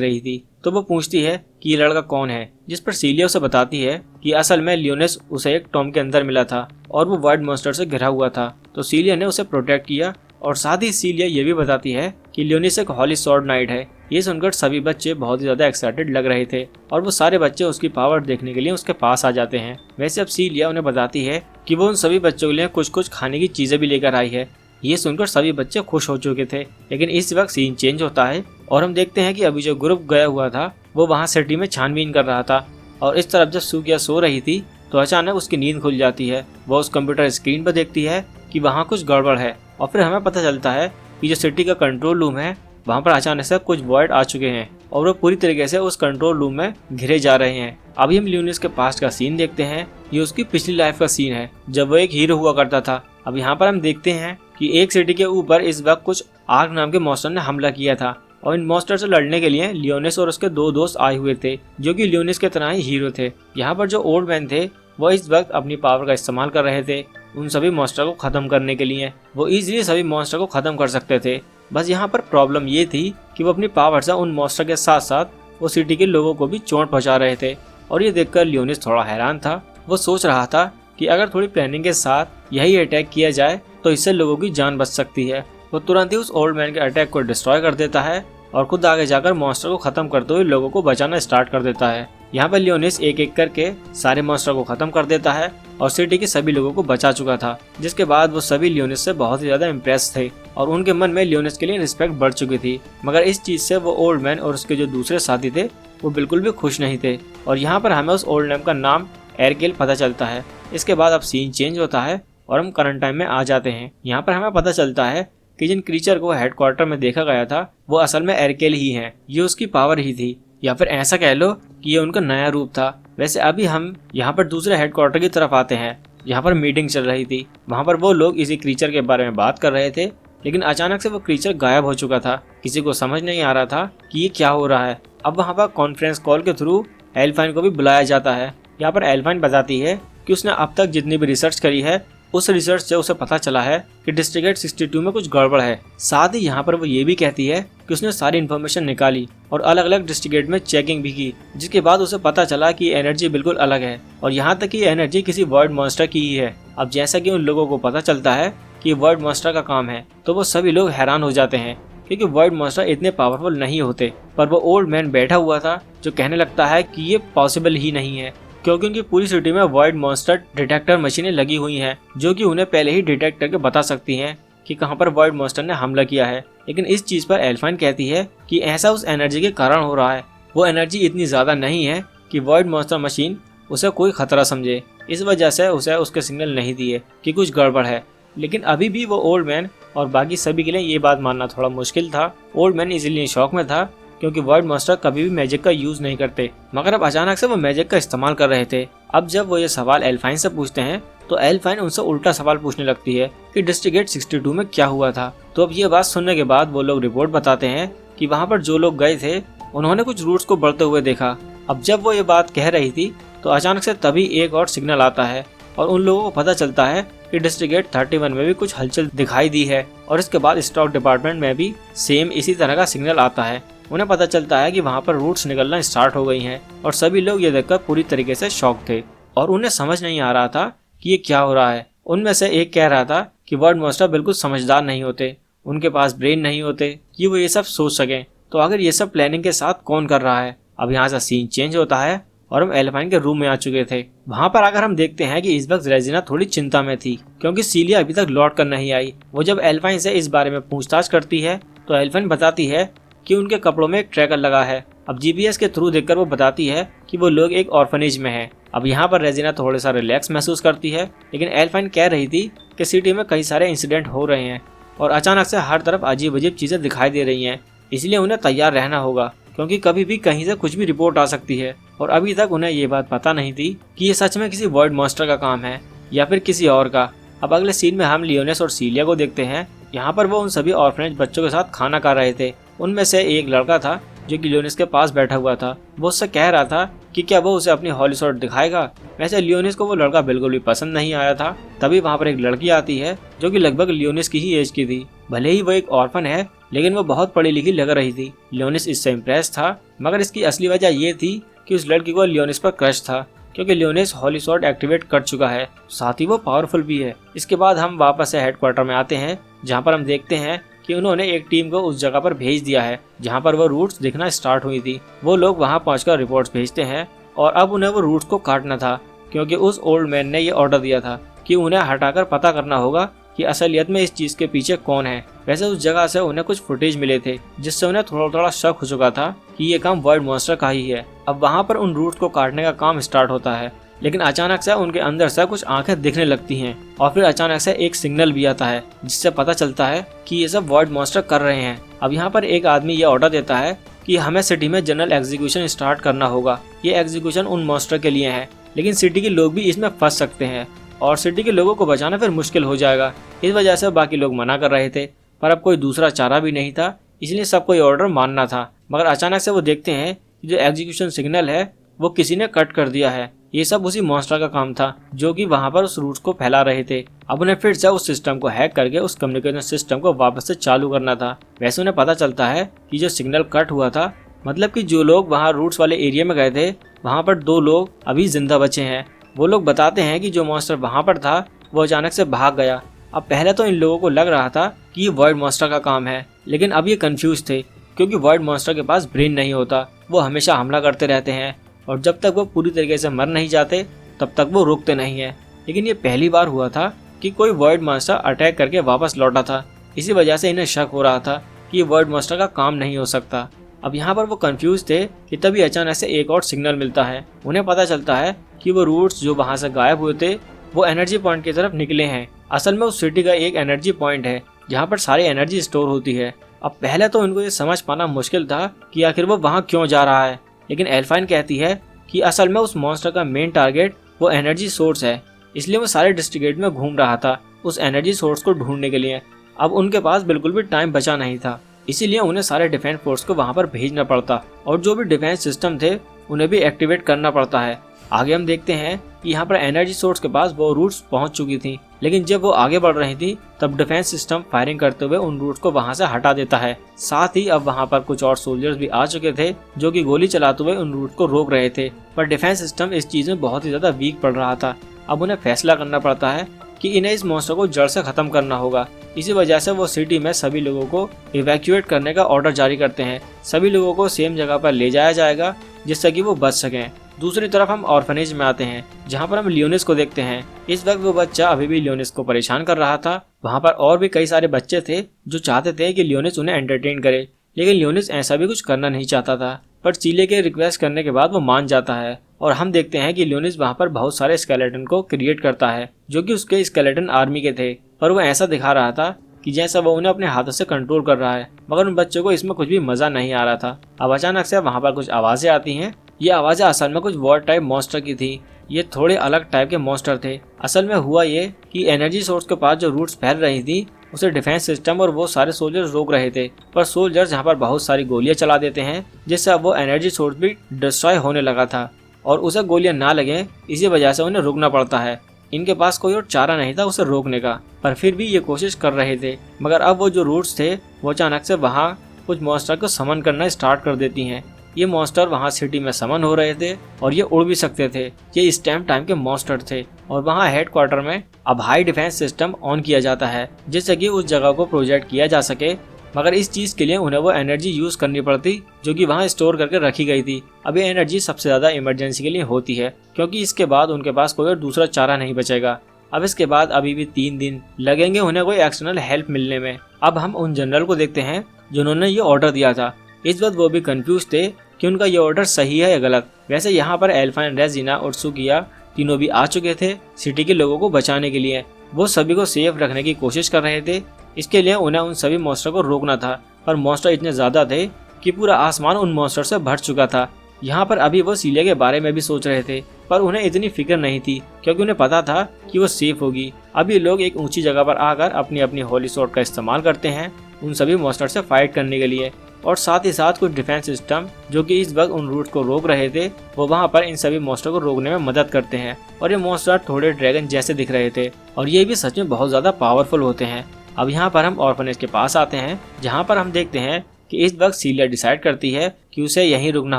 रही थी। तो वो पूछती है कि ये लड़का कौन है, जिस पर सीलिया उसे बताती है कि असल में लियोनिस उसे एक टॉम के अंदर मिला था और वो वाइट मॉन्स्टर से घिरा हुआ था, तो सीलिया ने उसे प्रोटेक्ट किया। और साथ ही सीलिया ये भी बताती है कि लियोनिस एक हॉली सॉर्ड नाइट है। ये सुनकर सभी बच्चे बहुत ही ज्यादा एक्साइटेड लग रहे थे और वो सारे बच्चे उसकी पावर देखने के लिए उसके पास आ जाते हैं। वैसे अब सीलिया उन्हें बताती है कि वो उन सभी बच्चों के लिए कुछ कुछ खाने की चीजें भी लेकर आई है। ये सुनकर सभी बच्चे खुश हो चुके थे, लेकिन इस वक्त सीन चेंज होता है और हम देखते हैं कि अभी जो ग्रुप गया हुआ था वो वहाँ सिटी में छानबीन कर रहा था और इस तरफ जब सूकिया सो रही थी तो अचानक उसकी नींद खुल जाती है। वो उस कंप्यूटर स्क्रीन पर देखती है कि वहाँ कुछ गड़बड़ है और फिर हमें पता चलता है कि जो सिटी का कंट्रोल रूम है वहाँ पर अचानक से कुछ वॉइड आ चुके हैं और वो पूरी तरीके से उस कंट्रोल रूम में घिरे जा रहे हैं। अभी हम लियोनिस के पास्ट का सीन देखते हैं। ये उसकी पिछली लाइफ का सीन है जब वो एक हीरो हुआ करता था। अब यहाँ पर हम देखते हैं कि एक सिटी के ऊपर इस वक्त कुछ आर्क नाम के मॉन्स्टर ने हमला किया था और इन मॉन्स्टर से लड़ने के लिए लियोनिस और उसके दो दोस्त आए हुए थे जो कि लियोनिस के तरह ही हीरो थे। यहाँ पर जो ओल्ड मैन थे वो इस वक्त अपनी पावर का इस्तेमाल कर रहे थे उन सभी मॉन्स्टर को खत्म करने के लिए। वो इजीली सभी मॉन्स्टर को खत्म कर सकते थे, बस यहाँ पर प्रॉब्लम ये थी कि वो अपनी पावर से उन मॉन्स्टर के साथ साथ वो सिटी के लोगों को भी चोट पहुंचा रहे थे। और ये देखकर लियोनिस थोड़ा हैरान था। वो सोच रहा था कि अगर थोड़ी प्लानिंग के साथ यही अटैक किया जाए तो इससे लोगों की जान बच सकती है। वो तुरंत ही उस ओल्ड मैन के अटैक को डिस्ट्रॉय कर देता है और खुद आगे जाकर मॉन्स्टर को खत्म करते हुए लोगों को बचाना स्टार्ट कर देता है। यहाँ पर लियोनिस एक एक करके सारे मॉन्स्टर को खत्म कर देता है और सिटी के सभी लोगों को बचा चुका था, जिसके बाद वो सभी लियोनिस से बहुत ही ज्यादा इम्प्रेस थे और उनके मन में लियोनिस के लिए रिस्पेक्ट बढ़ चुकी थी। मगर इस चीज से वो ओल्ड मैन और उसके जो दूसरे साथी थे वो बिल्कुल भी खुश नहीं थे और यहाँ पर हमें उस ओल्ड मैन का नाम एरकेल पता चलता है। इसके बाद अब सीन चेंज होता है और हम करंट टाइम में आ जाते हैं। यहाँ पर हमें पता चलता है कि जिन क्रीचर को हेडक्वार्टर में देखा गया था वो असल में एरकेल ही है। ये उसकी पावर ही थी, या फिर ऐसा कह लो कि ये उनका नया रूप था। वैसे अभी हम यहाँ पर दूसरे हेडक्वार्टर की तरफ आते हैं। यहाँ पर मीटिंग चल रही थी। वहाँ पर वो लोग इसी क्रीचर के बारे में बात कर रहे थे, लेकिन अचानक से वो क्रीचर गायब हो चुका था। किसी को समझ नहीं आ रहा था कि ये क्या हो रहा है। अब वहाँ पर कॉन्फ्रेंस कॉल के थ्रू एल्फाइन को भी बुलाया जाता है। यहाँ पर एल्फाइन बताती है कि उसने अब तक जितनी भी रिसर्च करी है उस रिसर्च से उसे पता चला है कि डिस्ट्रिक्ट 62 में कुछ गड़बड़ है। साथ ही यहाँ पर वो ये भी कहती है कि उसने सारी इन्फॉर्मेशन निकाली और अलग अलग डिस्ट्रिक्ट में चेकिंग भी की, जिसके बाद उसे पता चला कि एनर्जी बिल्कुल अलग है और यहाँ तक कि एनर्जी किसी वर्ड मॉन्स्टर की ही है। अब जैसा कि उन लोगों को पता चलता है कि वर्ड मॉन्स्टर का काम है तो वो सभी लोग हैरान हो जाते हैं क्योंकि वर्ड मॉन्स्टर इतने पावरफुल नहीं होते। पर वो ओल्ड मैन बैठा हुआ था जो कहने लगता है कि ये पॉसिबल ही नहीं है, क्योंकि उनकी पूरी सिटी में वाइड मॉन्स्टर डिटेक्टर मशीनें लगी हुई हैं जो कि उन्हें पहले ही डिटेक्ट करके बता सकती हैं कि कहाँ पर वॉइड मॉन्स्टर ने हमला किया है, लेकिन इस चीज पर एल्फाइन कहती है कि ऐसा उस एनर्जी के कारण हो रहा है। वो एनर्जी इतनी ज्यादा नहीं है कि वॉइड मॉन्स्टर मशीन उसे कोई खतरा समझे, इस वजह से उसे उसके सिग्नल नहीं दिए कि कुछ गड़बड़ है। लेकिन अभी भी वो ओल्ड मैन और बाकी सभी के लिए ये बात मानना थोड़ा मुश्किल था। ओल्ड मैन इसलिए शौक में था क्योंकि वॉइड मॉन्स्टर कभी भी मैजिक का यूज नहीं करते, मगर अब अचानक से वो मैजिक का इस्तेमाल कर रहे थे। अब जब वो ये सवाल एल्फाइन से पूछते हैं तो एल्फाइन उनसे उल्टा सवाल पूछने लगती है कि डिस्ट्रिक्ट गेट 62 में क्या हुआ था। तो अब ये बात सुनने के बाद वो लोग रिपोर्ट बताते हैं कि वहाँ पर जो लोग गए थे उन्होंने कुछ रूट्स को बढ़ते हुए देखा। अब जब वो ये बात कह रही थी तो अचानक से तभी एक और सिग्नल आता है और उन लोगों को पता चलता है कि डिस्ट्रिक्ट गेट 31 में भी कुछ हलचल दिखाई दी है। और इसके बाद स्टॉक डिपार्टमेंट में भी सेम इसी तरह का सिग्नल आता है। उन्हें पता चलता है कि वहाँ पर रूट्स निकलना स्टार्ट हो गई हैं और सभी लोग ये देखकर पूरी तरीके से शॉक थे और उन्हें समझ नहीं आ रहा था कि ये क्या हो रहा है। उनमें से एक कह रहा था कि वॉइड मॉन्स्टर बिल्कुल समझदार नहीं होते, उनके पास ब्रेन नहीं होते कि वो ये सब सोच सकें। तो अगर ये सब प्लानिंग के साथ कौन कर रहा है। अब यहाँ से सीन चेंज होता है और हम एल्फाइन के रूम में आ चुके थे। वहाँ पर आकर हम देखते हैं कि इस वक्त रेजिना थोड़ी चिंता में थी क्योंकि सीलिया अभी तक लौट कर नहीं आई। वो जब एल्फाइन से इस बारे में पूछताछ करती है तो एल्फाइन बताती है कि उनके कपड़ों में एक ट्रैकर लगा है। अब जीपीएस के थ्रू देखकर वो बताती है कि वो लोग एक ऑर्फनेज में हैं। अब यहाँ पर रेजिना थोड़ा सा रिलैक्स महसूस करती है, लेकिन एल्फाइन कह रही थी कि सिटी में कई सारे इंसिडेंट हो रहे हैं और अचानक से हर तरफ अजीब अजीब चीजें दिखाई दे रही हैं, इसलिए उन्हें तैयार रहना होगा क्योंकि कभी भी कहीं से कुछ भी रिपोर्ट आ सकती है। और अभी तक उन्हें ये बात पता नहीं थी कि ये सच में किसी वॉइड मॉन्स्टर का काम है या फिर किसी और का। अब अगले सीन में हम लियोनेस और सीलिया को देखते हैं। यहाँ पर वो उन सभी ऑर्फनेज बच्चों के साथ खाना खा रहे थे। उनमें से एक लड़का था जो कि लियोनेस के पास बैठा हुआ था। वो उससे कह रहा था कि क्या वो उसे अपनी हॉली स्वॉर्ड दिखाएगा। वैसे लियोनेस को वो लड़का बिल्कुल भी पसंद नहीं आया था। तभी वहाँ पर एक लड़की आती है जो कि लगभग लियोनेस की ही एज की थी। भले ही वो एक ऑर्फन है लेकिन वो बहुत पढ़ी लिखी लग रही थी। लियोनेस इससे इम्प्रेस था, मगर इसकी असली वजह ये थी कि उस लड़की को लियोनेस पर क्रश था क्योंकि लियोनेस हॉली स्वॉर्ड एक्टिवेट कर चुका है, साथ ही वो पावरफुल भी है। इसके बाद हम वापस से हेडक्वार्टर में आते हैं जहाँ पर हम देखते हैं कि उन्होंने एक टीम को उस जगह पर भेज दिया है जहाँ पर वो रूट्स दिखना स्टार्ट हुई थी। वो लोग वहाँ पहुंचकर रिपोर्ट्स भेजते हैं और अब उन्हें वो रूट्स को काटना था क्योंकि उस ओल्ड मैन ने ये ऑर्डर दिया था कि उन्हें हटाकर पता करना होगा कि असलियत में इस चीज के पीछे कौन है। वैसे उस जगह से उन्हें कुछ फुटेज मिले थे जिससे उन्हें थोड़ा थोड़ा शक हो चुका था कि ये काम वॉइड मॉन्स्टर का ही है। अब वहाँ पर उन रूट्स को काटने का काम स्टार्ट होता है, लेकिन अचानक से उनके अंदर से कुछ आंखें दिखने लगती हैं और फिर अचानक से एक सिग्नल भी आता है जिससे पता चलता है कि ये सब वॉइड मॉन्स्टर कर रहे हैं। अब यहाँ पर एक आदमी ये ऑर्डर देता है कि हमें सिटी में जनरल एग्जीक्यूशन स्टार्ट करना होगा। ये एग्जीक्यूशन उन मॉन्स्टर के लिए है, लेकिन सिटी के लोग भी इसमें फंस सकते हैं और सिटी के लोगों को बचाना फिर मुश्किल हो जाएगा। इस वजह से बाकी लोग मना कर रहे थे, पर अब कोई दूसरा चारा भी नहीं था, इसलिए सबको ये ऑर्डर मानना था। मगर अचानक से वो देखते हैं कि जो एग्जीक्यूशन सिग्नल है वो किसी ने कट कर दिया है। ये सब उसी मॉन्स्टर का काम था जो कि वहाँ पर उस रूट्स को फैला रहे थे। अब उन्हें फिर से उस सिस्टम को हैक करके उस कम्युनिकेशन सिस्टम को वापस से चालू करना था। वैसे उन्हें पता चलता है कि जो सिग्नल कट हुआ था, मतलब कि जो लोग वहाँ रूट्स वाले एरिया में गए थे वहाँ पर 2 लोग अभी जिंदा बचे हैं। वो लोग बताते हैं कि जो मॉन्स्टर वहाँ पर था वो अचानक से भाग गया। अब पहले तो इन लोगों को लग रहा था कि ये वॉइड मॉन्स्टर का काम है, लेकिन अब ये कंफ्यूज थे क्योंकि वॉइड मॉन्स्टर के पास ब्रेन नहीं होता। वो हमेशा हमला करते रहते हैं और जब तक वो पूरी तरीके से मर नहीं जाते तब तक वो रुकते नहीं है। लेकिन ये पहली बार हुआ था कि कोई वॉइड मॉन्स्टर अटैक करके वापस लौटा था। इसी वजह से इन्हें शक हो रहा था कि ये वॉइड मॉन्स्टर का काम नहीं हो सकता। अब यहाँ पर वो कंफ्यूज थे कि तभी अचानक से एक और सिग्नल मिलता है। उन्हें पता चलता है कि वो रूट्स जो वहाँ से गायब हुए थे वो एनर्जी पॉइंट की तरफ निकले हैं। असल में उस सिटी का एक एनर्जी पॉइंट है जहाँ पर सारी एनर्जी स्टोर होती है। अब पहले तो इनको ये समझ पाना मुश्किल था कि आखिर वो वहाँ क्यों जा रहा है, लेकिन एल्फाइन कहती है कि असल में उस मॉन्स्टर का मेन टारगेट वो एनर्जी सोर्स है, इसलिए वो सारे डिस्ट्रिक्ट में घूम रहा था उस एनर्जी सोर्स को ढूंढने के लिए। अब उनके पास बिल्कुल भी टाइम बचा नहीं था, इसीलिए उन्हें सारे डिफेंस फोर्स को वहां पर भेजना पड़ता और जो भी डिफेंस सिस्टम थे उन्हें भी एक्टिवेट करना पड़ता है। आगे हम देखते हैं कि यहाँ पर एनर्जी सोर्स के पास वो रूट्स पहुंच चुकी थी, लेकिन जब वो आगे बढ़ रही थी तब डिफेंस सिस्टम फायरिंग करते हुए उन रूट्स को वहां से हटा देता है। साथ ही अब वहां पर कुछ और सोल्जर्स भी आ चुके थे जो कि गोली चलाते हुए उन रूट्स को रोक रहे थे, पर डिफेंस सिस्टम इस चीज में बहुत ही ज्यादा वीक पड़ रहा था। अब उन्हें फैसला करना पड़ता है कि इन्हें इस मॉन्स्टर को जड़ से खत्म करना होगा। इसी वजह से वो सिटी में सभी लोगों को इवैक्यूएट करने का ऑर्डर जारी करते हैं। सभी लोगों को सेम जगह पर ले जाया जाएगा जिससे कि वो बच सकें। दूसरी तरफ हम ऑर्फनेज में आते हैं जहाँ पर हम लियोनेस को देखते हैं। इस वक्त वो बच्चा अभी भी लियोनेस को परेशान कर रहा था। वहाँ पर और भी कई सारे बच्चे थे जो चाहते थे कि लियोनिस उन्हें एंटरटेन करे, लेकिन लियोनिस ऐसा भी कुछ करना नहीं चाहता था। पर सीलिया के रिक्वेस्ट करने के बाद वो मान जाता है और हम देखते हैं कि लियोनिस वहाँ पर बहुत सारे स्केलेटन को क्रिएट करता है जो कि उसके स्केलेटन आर्मी के थे। पर वो ऐसा दिखा रहा था कि जैसा वो उन्हें अपने हाथों से कंट्रोल कर रहा है, मगर उन बच्चों को इसमें कुछ भी मजा नहीं आ रहा था। अब अचानक से वहाँ पर कुछ आवाजें आती हैं। ये आवाजें असल में कुछ वॉर टाइप मॉन्स्टर की थी। ये थोड़े अलग टाइप के मॉन्स्टर थे। असल में हुआ ये कि एनर्जी सोर्स के पास जो रूट्स फैल रही थी उसे डिफेंस सिस्टम और वो सारे सोल्जर्स रोक रहे थे। पर सोल्जर्स यहाँ पर बहुत सारी गोलियां चला देते हैं जिससे अब वो एनर्जी सोर्स भी डिस्ट्रॉय होने लगा था और उसे गोलियां ना लगे, इसी वजह से उन्हें रुकना पड़ता है। इनके पास कोई और चारा नहीं था उसे रोकने का, पर फिर भी ये कोशिश कर रहे थे। मगर अब वो जो रूट्स थे वो अचानक से वहाँ कुछ मॉन्स्टर को समन करना स्टार्ट कर देती हैं। ये मॉन्स्टर वहाँ सिटी में समन हो रहे थे और ये उड़ भी सकते थे। ये स्टैम टाइम के मॉन्स्टर थे और वहाँ हेडक्वार्टर में अब हाई डिफेंस सिस्टम ऑन किया जाता है जिससे कि उस जगह को प्रोजेक्ट किया जा सके। मगर इस चीज के लिए उन्हें वो एनर्जी यूज करनी पड़ती जो कि वहाँ स्टोर करके रखी गई थी। अब ये एनर्जी सबसे ज्यादा इमरजेंसी के लिए होती है क्योंकि इसके बाद उनके पास कोई और दूसरा चारा नहीं बचेगा। अब इसके बाद अभी भी 3 दिन लगेंगे उन्हें कोई एक्सटर्नल हेल्प मिलने में। अब हम उन जनरल को देखते हैं जिन्होंने ये ऑर्डर दिया था। इस वक्त वो भी कंफ्यूज थे कि उनका ये ऑर्डर सही है या गलत। वैसे यहाँ पर एल्फाइन, रेजिना और सुकिया तीनों भी आ चुके थे सिटी के लोगों को बचाने के लिए। वो सभी को सेफ रखने की कोशिश कर रहे थे। इसके लिए उन्हें उन सभी मॉन्स्टर को रोकना था, पर मॉन्स्टर इतने ज्यादा थे कि पूरा आसमान उन मॉन्स्टर से भर चुका था। यहाँ पर अभी वो सीलिया के बारे में भी सोच रहे थे, पर उन्हें इतनी फिक्र नहीं थी क्योंकि उन्हें पता था कि वो सेफ होगी। अभी लोग एक ऊंची जगह पर आकर अपनी अपनी होली स्वॉर्ड का इस्तेमाल करते हैं उन सभी मॉन्स्टर से फाइट करने के लिए, और साथ ही साथ कुछ डिफेंस सिस्टम जो कि इस वक्त उन रूट को रोक रहे थे वो वहाँ पर इन सभी मॉन्स्टर को रोकने में मदद करते हैं। और ये मॉन्स्टर थोड़े ड्रैगन जैसे दिख रहे थे और ये भी सच में बहुत ज्यादा पावरफुल होते हैं। अब यहाँ पर हम ऑर्फनेज के पास आते हैं जहाँ पर हम देखते हैं कि इस वक्त सीलिया डिसाइड करती है कि उसे यहीं रुकना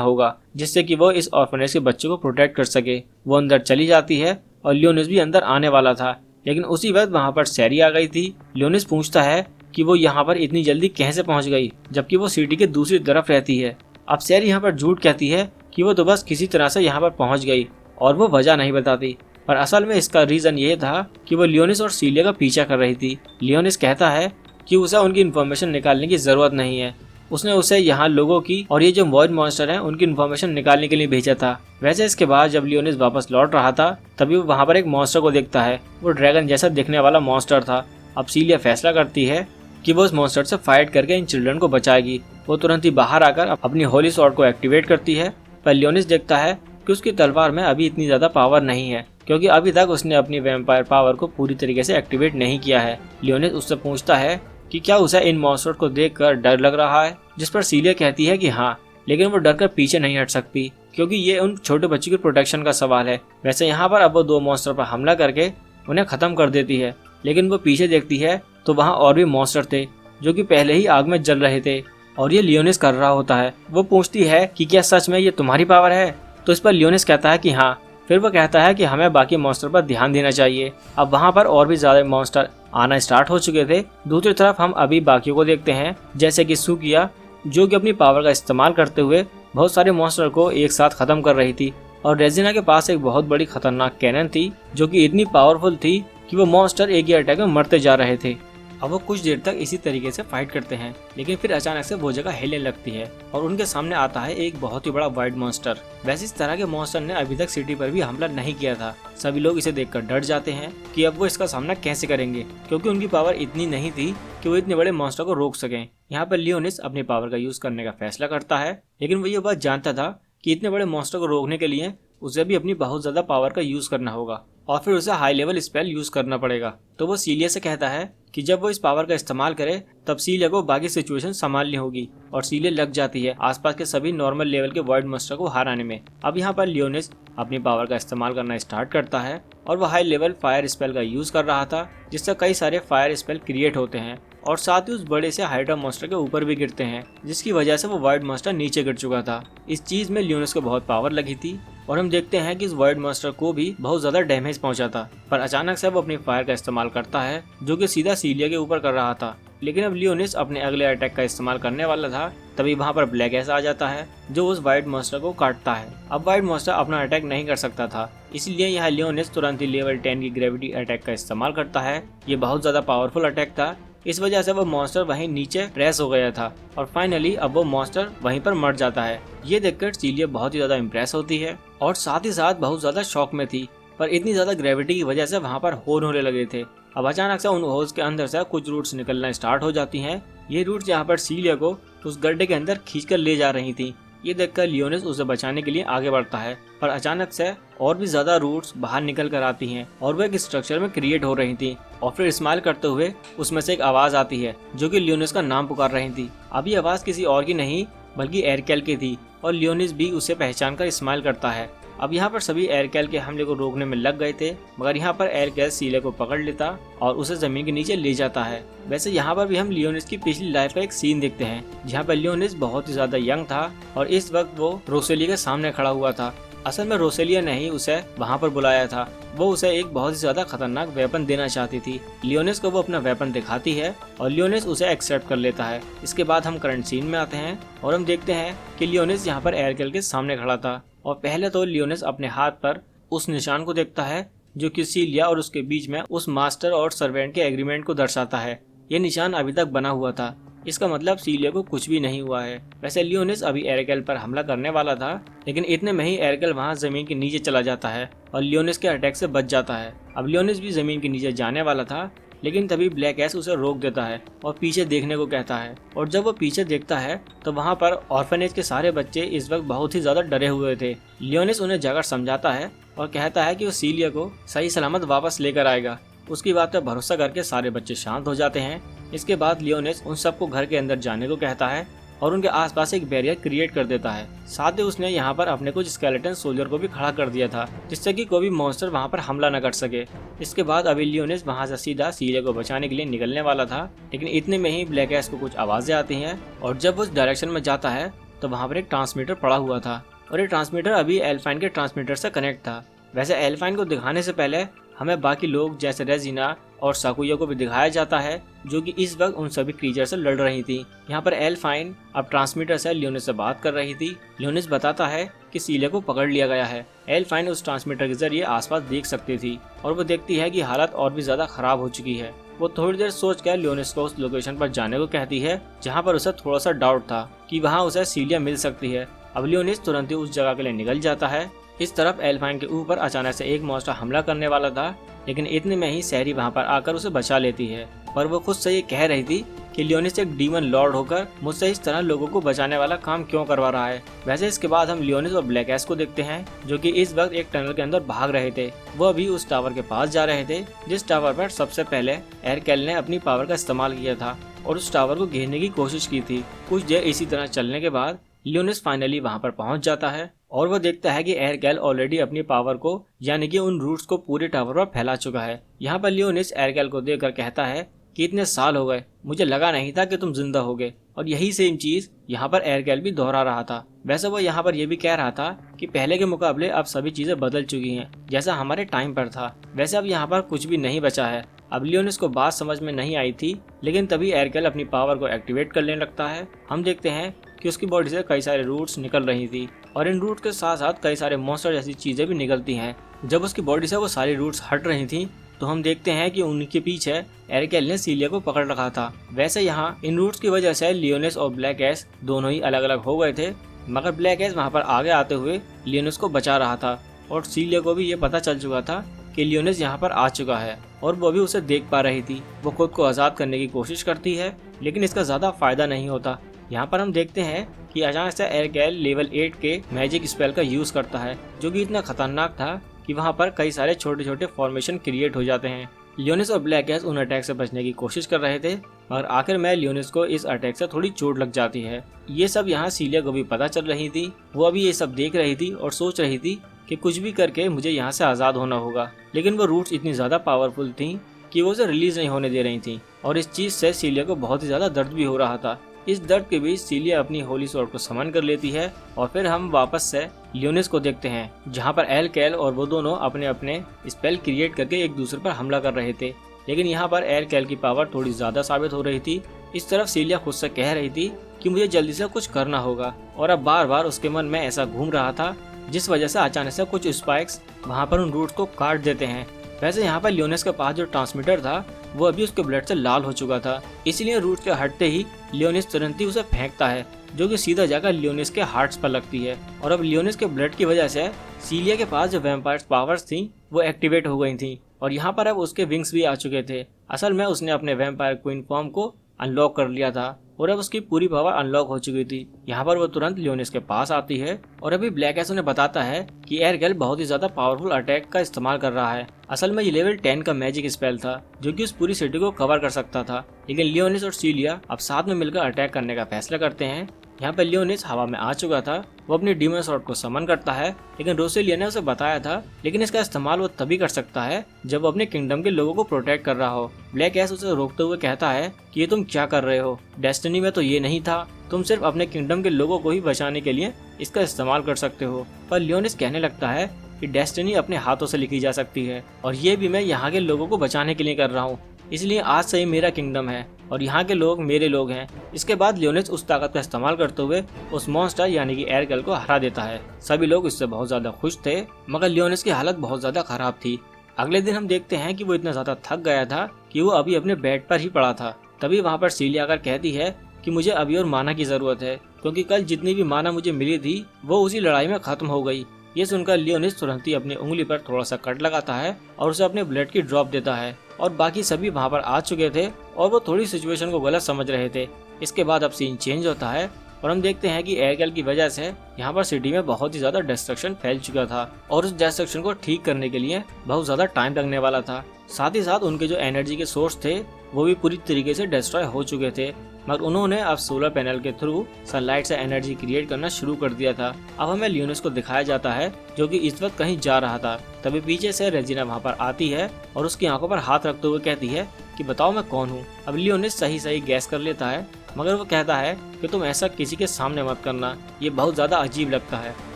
होगा जिससे कि वो इस ऑर्फनेज के बच्चों को प्रोटेक्ट कर सके। वो अंदर चली जाती है और लियोनिस भी अंदर आने वाला था, लेकिन उसी वक्त वहाँ पर सैरी आ गई थी। लियोनिस पूछता है कि वो यहाँ पर इतनी जल्दी कैसे पहुँच गई जबकि वो सिटी के दूसरी तरफ रहती है। अब सैरी यहाँ पर झूठ कहती है कि वो तो बस किसी तरह से यहाँ पर पहुँच गई और वो वजह नहीं बताती, पर असल में इसका रीजन ये था कि वो लियोनिस और सीलिया का पीछा कर रही थी। लियोनिस कहता है कि उसे उनकी इन्फॉर्मेशन निकालने की जरूरत नहीं है, उसने उसे यहाँ लोगों की और ये जो वॉइड मॉन्स्टर हैं उनकी इन्फॉर्मेशन निकालने के लिए भेजा था। वैसे इसके बाद जब लियोनिस वापस लौट रहा था तभी वो वहाँ पर एक मॉन्स्टर को देखता है। वो ड्रैगन जैसा दिखने वाला मॉन्स्टर था। अब सीलिया फैसला करती है कि वो उस मॉन्स्टर से फाइट करके इन चिल्ड्रन को बचाएगी। वो तुरंत ही बाहर आकर अपनी होली स्वॉर्ड को एक्टिवेट करती है, पर लियोनिस देखता है कि उसकी तलवार में अभी इतनी ज्यादा पावर नहीं है क्योंकि अभी तक उसने अपनी वैम्पायर पावर को पूरी तरीके से एक्टिवेट नहीं किया है। लियोनिस उससे पूछता है कि क्या उसे इन मॉन्स्टर को देखकर डर लग रहा है, जिस पर सीलिया कहती है कि हाँ, लेकिन वो डर कर पीछे नहीं हट सकती क्योंकि ये उन छोटे बच्चों की प्रोटेक्शन का सवाल है। वैसे यहाँ पर अब वो 2 मॉन्स्टर पर हमला करके उन्हें खत्म कर देती है, लेकिन वो पीछे देखती है तो वहाँ और भी मॉन्स्टर थे जो कि पहले ही आग में जल रहे थे और ये लियोनिस कर रहा होता है। वो पूछती है कि क्या सच में ये तुम्हारी पावर है, तो इस पर लियोनिस कहता है कि हाँ। फिर वो कहता है कि हमें बाकी मॉन्स्टर पर ध्यान देना चाहिए। अब वहाँ पर और भी ज्यादा मॉन्स्टर आना स्टार्ट हो चुके थे। दूसरी तरफ हम अभी बाकियों को देखते हैं जैसे कि सुकिया जो कि अपनी पावर का इस्तेमाल करते हुए बहुत सारे मॉन्स्टर को एक साथ खत्म कर रही थी, और रेजिना के पास एक बहुत बड़ी खतरनाक कैनन थी जो कि इतनी पावरफुल थी कि वो मॉन्स्टर एक ही अटैक में मरते जा रहे थे। अब वो कुछ देर तक इसी तरीके से फाइट करते हैं, लेकिन फिर अचानक से वो जगह हिलने लगती है और उनके सामने आता है एक बहुत ही बड़ा वाइड मॉन्स्टर। वैसे इस तरह के मॉन्स्टर ने अभी तक सिटी पर भी हमला नहीं किया था। सभी लोग इसे देखकर डर जाते हैं कि अब वो इसका सामना कैसे करेंगे क्योंकि उनकी पावर इतनी नहीं थी कि वो इतने बड़े मॉन्स्टर को रोक सकें। यहाँ पर लियोनिस अपनी पावर का यूज करने का फैसला करता है, लेकिन वो ये बात जानता था कि इतने बड़े मॉन्स्टर को रोकने के लिए उसे भी अपनी बहुत ज्यादा पावर का यूज करना होगा और फिर उसे हाई लेवल स्पेल यूज करना पड़ेगा। तो वो सीलिया से कहता है कि जब वो इस पावर का इस्तेमाल करे तब सीलिया को बाकी सिचुएशन संभालनी होगी, और सीलिया लग जाती है आसपास के सभी नॉर्मल लेवल के वॉइड मॉन्स्टर को हराने में। अब यहाँ पर लियोनिस अपनी पावर का इस्तेमाल करना स्टार्ट करता है और वो हाई लेवल फायर स्पेल का यूज कर रहा था जिससे कई सारे फायर स्पेल क्रिएट होते हैं और साथ ही उस बड़े से हाइड्रा मॉन्स्टर के ऊपर भी गिरते हैं, जिसकी वजह से वो वॉइड मॉन्स्टर नीचे गिर चुका था। इस चीज में लियोनिस को बहुत पावर लगी थी और हम देखते हैं कि इस वॉइड मॉन्स्टर को भी बहुत ज्यादा डैमेज पहुंचा था, पर अचानक से वो अपनी फायर का इस्तेमाल करता है जो कि सीधा सीलिया के ऊपर कर रहा था। लेकिन अब लियोनिस अपने अगले अटैक का इस्तेमाल करने वाला था तभी वहाँ पर ब्लैक एस आ जाता है जो उस वाइड मॉन्स्टर को काटता है। अब वाइड मॉन्स्टर अपना अटैक नहीं कर सकता था इसलिए यहाँ लियोनेस तुरंत ही लेवल 10 की ग्रेविटी अटैक का इस्तेमाल करता है। ये बहुत ज्यादा पावरफुल अटैक था, इस वजह से वो मॉन्स्टर वहीं नीचे प्रेस हो गया था और फाइनली अब वो मॉन्स्टर वहीं पर मर जाता है। ये देखकर सीलिया बहुत ही ज्यादा इम्प्रेस होती है और साथ ही साथ बहुत ज्यादा शॉक में थी, पर इतनी ज्यादा ग्रेविटी की वजह से वहाँ पर होल होने लगे थे। अब अचानक से उन होल्स के अंदर से कुछ रूट्स निकलना स्टार्ट हो जाती हैं। ये रूट्स यहाँ पर सीलिया को उस गड्ढे के अंदर खींचकर ले जा रही थी। ये देखकर लियोनेस उसे बचाने के लिए आगे बढ़ता है, पर अचानक से और भी ज्यादा रूट्स बाहर निकल कर आती हैं और वह एक स्ट्रक्चर में क्रिएट हो रही थी और फिर स्माइल करते हुए उसमें से एक आवाज आती है जो कि लियोनेस का नाम पुकार रही थी। अब ये आवाज किसी और की नहीं बल्कि एयरकेल की थी और लियोनेस भी उसे पहचान कर स्माइल करता है। अब यहाँ पर सभी एयरकेल के हमले को रोकने में लग गए थे, मगर यहाँ पर एयरकेल सीलिया को पकड़ लेता और उसे जमीन के नीचे ले जाता है। वैसे यहाँ पर भी हम लियोनेस की पिछली लाइफ का एक सीन देखते हैं जहाँ पर लियोनेस बहुत ही ज्यादा यंग था और इस वक्त वो रोसेलिया के सामने खड़ा हुआ था। असल में रोसेलिया ने ही उसे वहाँ पर बुलाया था, वो उसे एक बहुत ही ज्यादा खतरनाक वेपन देना चाहती थी। लियोनेस को वो अपना वेपन दिखाती है और लियोनेस उसे एक्सेप्ट कर लेता है। इसके बाद हम करंट सीन में आते हैं और हम देखते हैं कि लियोनेस यहाँ पर एयरकेल के सामने खड़ा था और पहले तो लियोनेस अपने हाथ पर उस निशान को देखता है जो कि सीलिया और उसके बीच में उस मास्टर और सर्वेंट के एग्रीमेंट को दर्शाता है। ये निशान अभी तक बना हुआ था, इसका मतलब सीलिया को कुछ भी नहीं हुआ है। वैसे लियोनेस अभी एयरकेल पर हमला करने वाला था, लेकिन इतने में ही एयरकेल वहां जमीन के नीचे चला जाता है और लियोनेस के अटैक से बच जाता है। अब लियोनेस भी जमीन के नीचे जाने वाला था, लेकिन तभी ब्लैक एस उसे रोक देता है और पीछे देखने को कहता है। और जब वो पीछे देखता है तो वहाँ पर ऑर्फनेज के सारे बच्चे इस वक्त बहुत ही ज्यादा डरे हुए थे। लियोनेस उन्हें जाकर समझाता है और कहता है कि वो सीलिया को सही सलामत वापस लेकर आएगा। उसकी बात पर भरोसा करके सारे बच्चे शांत हो जाते हैं। इसके बाद लियोनेस उन सबको घर के अंदर जाने को कहता है और उनके आसपास एक बैरियर क्रिएट कर देता है। साथ ही उसने यहाँ पर अपने कुछ स्केलेटन सोल्जर को भी खड़ा कर दिया था जिससे कि कोई भी मॉन्स्टर वहाँ पर हमला न कर सके। इसके बाद अभी लियोनेस वहाँ से सीधा सीलिया को बचाने के लिए निकलने वाला था, लेकिन इतने में ही ब्लैक एस को कुछ आवाजें आती हैं और जब वो उस डायरेक्शन में जाता है तो वहाँ पर एक ट्रांसमीटर पड़ा हुआ था और ये ट्रांसमीटर अभी एल्फाइन के ट्रांसमीटर से कनेक्ट था। वैसे एल्फाइन को दिखाने से पहले हमें बाकी लोग जैसे रेजिना और साकुया को भी दिखाया जाता है जो कि इस वक्त उन सभी क्रीचर से लड़ रही थी। यहाँ पर एल्फाइन अब ट्रांसमीटर से लियोनेस से बात कर रही थी। लियोनेस बताता है कि सीलिया को पकड़ लिया गया है। एल्फाइन उस ट्रांसमीटर के जरिए आसपास देख सकती थी और वो देखती है कि हालत और भी ज्यादा खराब हो चुकी है। वो थोड़ी देर सोच कर लियोनेस को उस लोकेशन पर जाने को कहती है जहाँ पर उसे थोड़ा सा डाउट था कि वहाँ उसे सीलिया मिल सकती है। अब लियोनेस तुरंत ही उस जगह के लिए निकल जाता है। इस तरफ एल्फाइन के ऊपर अचानक से एक मॉन्स्टर हमला करने वाला था, लेकिन इतने में ही सैरी वहां पर आकर उसे बचा लेती है। पर वो खुद से ये कह रही थी कि लियोनेस एक डीमन लॉर्ड होकर मुझसे इस तरह लोगों को बचाने वाला काम क्यों करवा रहा है। वैसे इसके बाद हम लियोनेस और ब्लैक एस को देखते हैं जो कि इस वक्त एक टनल के अंदर भाग रहे थे। वो अभी उस टावर के पास जा रहे थे जिस टावर पर सबसे पहले एयरकेल ने अपनी पावर का इस्तेमाल किया था और उस टावर को घेरने की कोशिश की थी। कुछ देर इसी तरह चलने के बाद लियोनेस फाइनली वहां पर पहुंच जाता है और वो देखता है कि एयरकेल ऑलरेडी अपनी पावर को यानी कि उन रूट्स को पूरे टावर पर फैला चुका है। यहाँ पर लियोनेस एयरकेल को देखकर कहता है कि इतने साल हो गए, मुझे लगा नहीं था कि तुम जिंदा होगे। और यही सेम चीज यहाँ पर एयरकेल भी दोहरा रहा था। वैसे वो यहाँ पर यह भी कह रहा था कि पहले के मुकाबले अब सभी चीजें बदल चुकी हैं जैसा हमारे टाइम पर था। वैसे अब यहाँ पर कुछ भी नहीं बचा है। अब लियोनेस को बात समझ में नहीं आई थी, लेकिन तभी एयरकेल अपनी पावर को एक्टिवेट करने लगता है। हम देखते हैं कि उसकी बॉडी से कई सारे रूट्स निकल रही थी और इन रूट्स के साथ साथ कई सारे मॉन्स्टर जैसी चीजें भी निकलती हैं। जब उसकी बॉडी से वो सारी रूट्स हट रही थी तो हम देखते हैं कि उनके पीछे एयरकेल ने सीलिया को पकड़ रखा था। वैसे यहाँ इन रूट्स की वजह से लियोनेस और ब्लैक एस दोनों ही अलग अलग हो गए थे, मगर ब्लैक एस वहाँ पर आगे आते हुए लियोनेस को बचा रहा था और सीलिया को भी ये पता चल चुका था कि लियोनेस यहाँ पर आ चुका है और वो भी उसे देख पा रही थी। वो खुद को आज़ाद करने की कोशिश करती है, लेकिन इसका ज़्यादा फायदा नहीं होता। यहाँ पर हम देखते हैं कि अचानक से एयरकेल लेवल 8 के मैजिक स्पेल का यूज करता है जो कि इतना खतरनाक था कि वहाँ पर कई सारे छोटे छोटे फॉर्मेशन क्रिएट हो जाते हैं। लियोनेस और ब्लैक एस उन अटैक से बचने की कोशिश कर रहे थे, मगर आखिर में लियोनेस को इस अटैक से थोड़ी चोट लग जाती है। ये सब यहाँ सीलिया को भी पता चल रही थी। वो अभी ये सब देख रही थी और सोच रही थी कि कुछ भी करके मुझे यहाँ से आज़ाद होना होगा, लेकिन वो रूट्स इतनी ज़्यादा पावरफुल थी कि वो उसे रिलीज नहीं होने दे रही थी और इस चीज़ से सीलिया को बहुत ही ज़्यादा दर्द भी हो रहा था। इस दर्द के बीच सीलिया अपनी होली स्वॉर्ड को समन कर लेती है और फिर हम वापस से लियोनेस को देखते हैं जहाँ पर एयरकेल और वो दोनों अपने अपने स्पेल क्रिएट करके एक दूसरे पर हमला कर रहे थे, लेकिन यहाँ पर एयरकेल की पावर थोड़ी ज़्यादा साबित हो रही थी। इस तरफ सीलिया खुद से कह रही थी कि मुझे जल्दी से कुछ करना होगा और अब बार बार उसके मन में ऐसा घूम रहा था जिस वजह से अचानक से कुछ स्पाइक्स वहाँ पर उन रूट्स को काट देते हैं। वैसे यहाँ पर लियोनेस के पास जो ट्रांसमीटर था वो अभी उसके ब्लड से लाल हो चुका था, इसलिए रूट्स के हटते ही लियोनेस तुरंत ही उसे फेंकता है, जो कि सीधा जाकर लियोनेस के हार्ट्स पर लगती है। और अब लियोनेस के ब्लड की वजह से सीलिया के पास जो वैम्पायर्स पावर्स थी वो एक्टिवेट हो गई थी, और यहाँ पर अब उसके विंग्स भी आ चुके थे। असल में उसने अपने वैम्पायर क्वीन फॉर्म को अनलॉक कर लिया था और अब उसकी पूरी पावर अनलॉक हो चुकी थी। यहाँ पर वो तुरंत लियोनेस के पास आती है और अभी ब्लैक एस उन्हें बताता है कि एयरगेल बहुत ही ज्यादा पावरफुल अटैक का इस्तेमाल कर रहा है। असल में ये लेवल 10 का मैजिक स्पेल था जो कि उस पूरी सिटी को कवर कर सकता था, लेकिन लियोनेस और सीलिया अब साथ में मिलकर अटैक करने का फैसला करते हैं। यहाँ पर लियोनेस हवा में आ चुका था, वो अपनी डीमन स्वॉर्ड को समन करता है, लेकिन रोसेलिया ने उसे बताया था लेकिन इसका इस्तेमाल वो तभी कर सकता है जब वो अपने किंगडम के लोगों को प्रोटेक्ट कर रहा हो। ब्लैक एस उसे रोकते हुए कहता है कि ये तुम क्या कर रहे हो, डेस्टिनी में तो ये नहीं था, तुम सिर्फ अपने किंगडम के लोगों को ही बचाने के लिए इसका इस्तेमाल कर सकते हो। पर लियोनेस कहने लगता है कि डेस्टिनी अपने हाथों से लिखी जा सकती है और ये भी मैं यहाँ के लोगों को बचाने के लिए कर रहा हूँ, इसलिए आज से ही मेरा किंगडम है और यहाँ के लोग मेरे लोग हैं। इसके बाद लियोनेस उस ताकत का इस्तेमाल करते हुए उस मॉन्स्टर यानी कि एयरगेल को हरा देता है। सभी लोग इससे बहुत ज्यादा खुश थे, मगर लियोनेस की हालत बहुत ज्यादा खराब थी। अगले दिन हम देखते हैं कि वो इतना ज्यादा थक गया था कि वो अभी अपने बेड पर ही पड़ा था। तभी वहाँ पर सीलिया आकर कहती है कि मुझे अभी और माना की जरूरत है, क्योंकि कल जितनी भी माना मुझे मिली थी वो उसी लड़ाई में खत्म हो गई। ये सुनकर लियोनेस तुरंत ही अपनी उंगली पर थोड़ा सा कट लगाता है और उसे अपने ब्लड की ड्रॉप देता है, और बाकी सभी वहाँ पर आ चुके थे और वो थोड़ी सिचुएशन को गलत समझ रहे थे। इसके बाद अब सीन चेंज होता है और हम देखते हैं कि एयरगेल की वजह से यहाँ पर सिटी में बहुत ही ज्यादा डिस्ट्रक्शन फैल चुका था और उस डिस्ट्रक्शन को ठीक करने के लिए बहुत ज्यादा टाइम लगने वाला था। साथ ही साथ उनके जो एनर्जी के सोर्स थे वो भी पूरी तरीके से डिस्ट्रॉय हो चुके थे, मगर उन्होंने अब सोलर पैनल के थ्रू सनलाइट से एनर्जी क्रिएट करना शुरू कर दिया था। अब हमें लियोनेस को दिखाया जाता है जो कि इस वक्त कहीं जा रहा था। तभी पीछे से रेजिना वहाँ पर आती है और उसकी आंखों पर हाथ रखते हुए कहती है कि बताओ मैं कौन हूँ। अब लियोनेस सही गैस कर लेता है, मगर वो कहता है कि तुम ऐसा किसी के सामने मत करना, ये बहुत ज्यादा अजीब लगता है।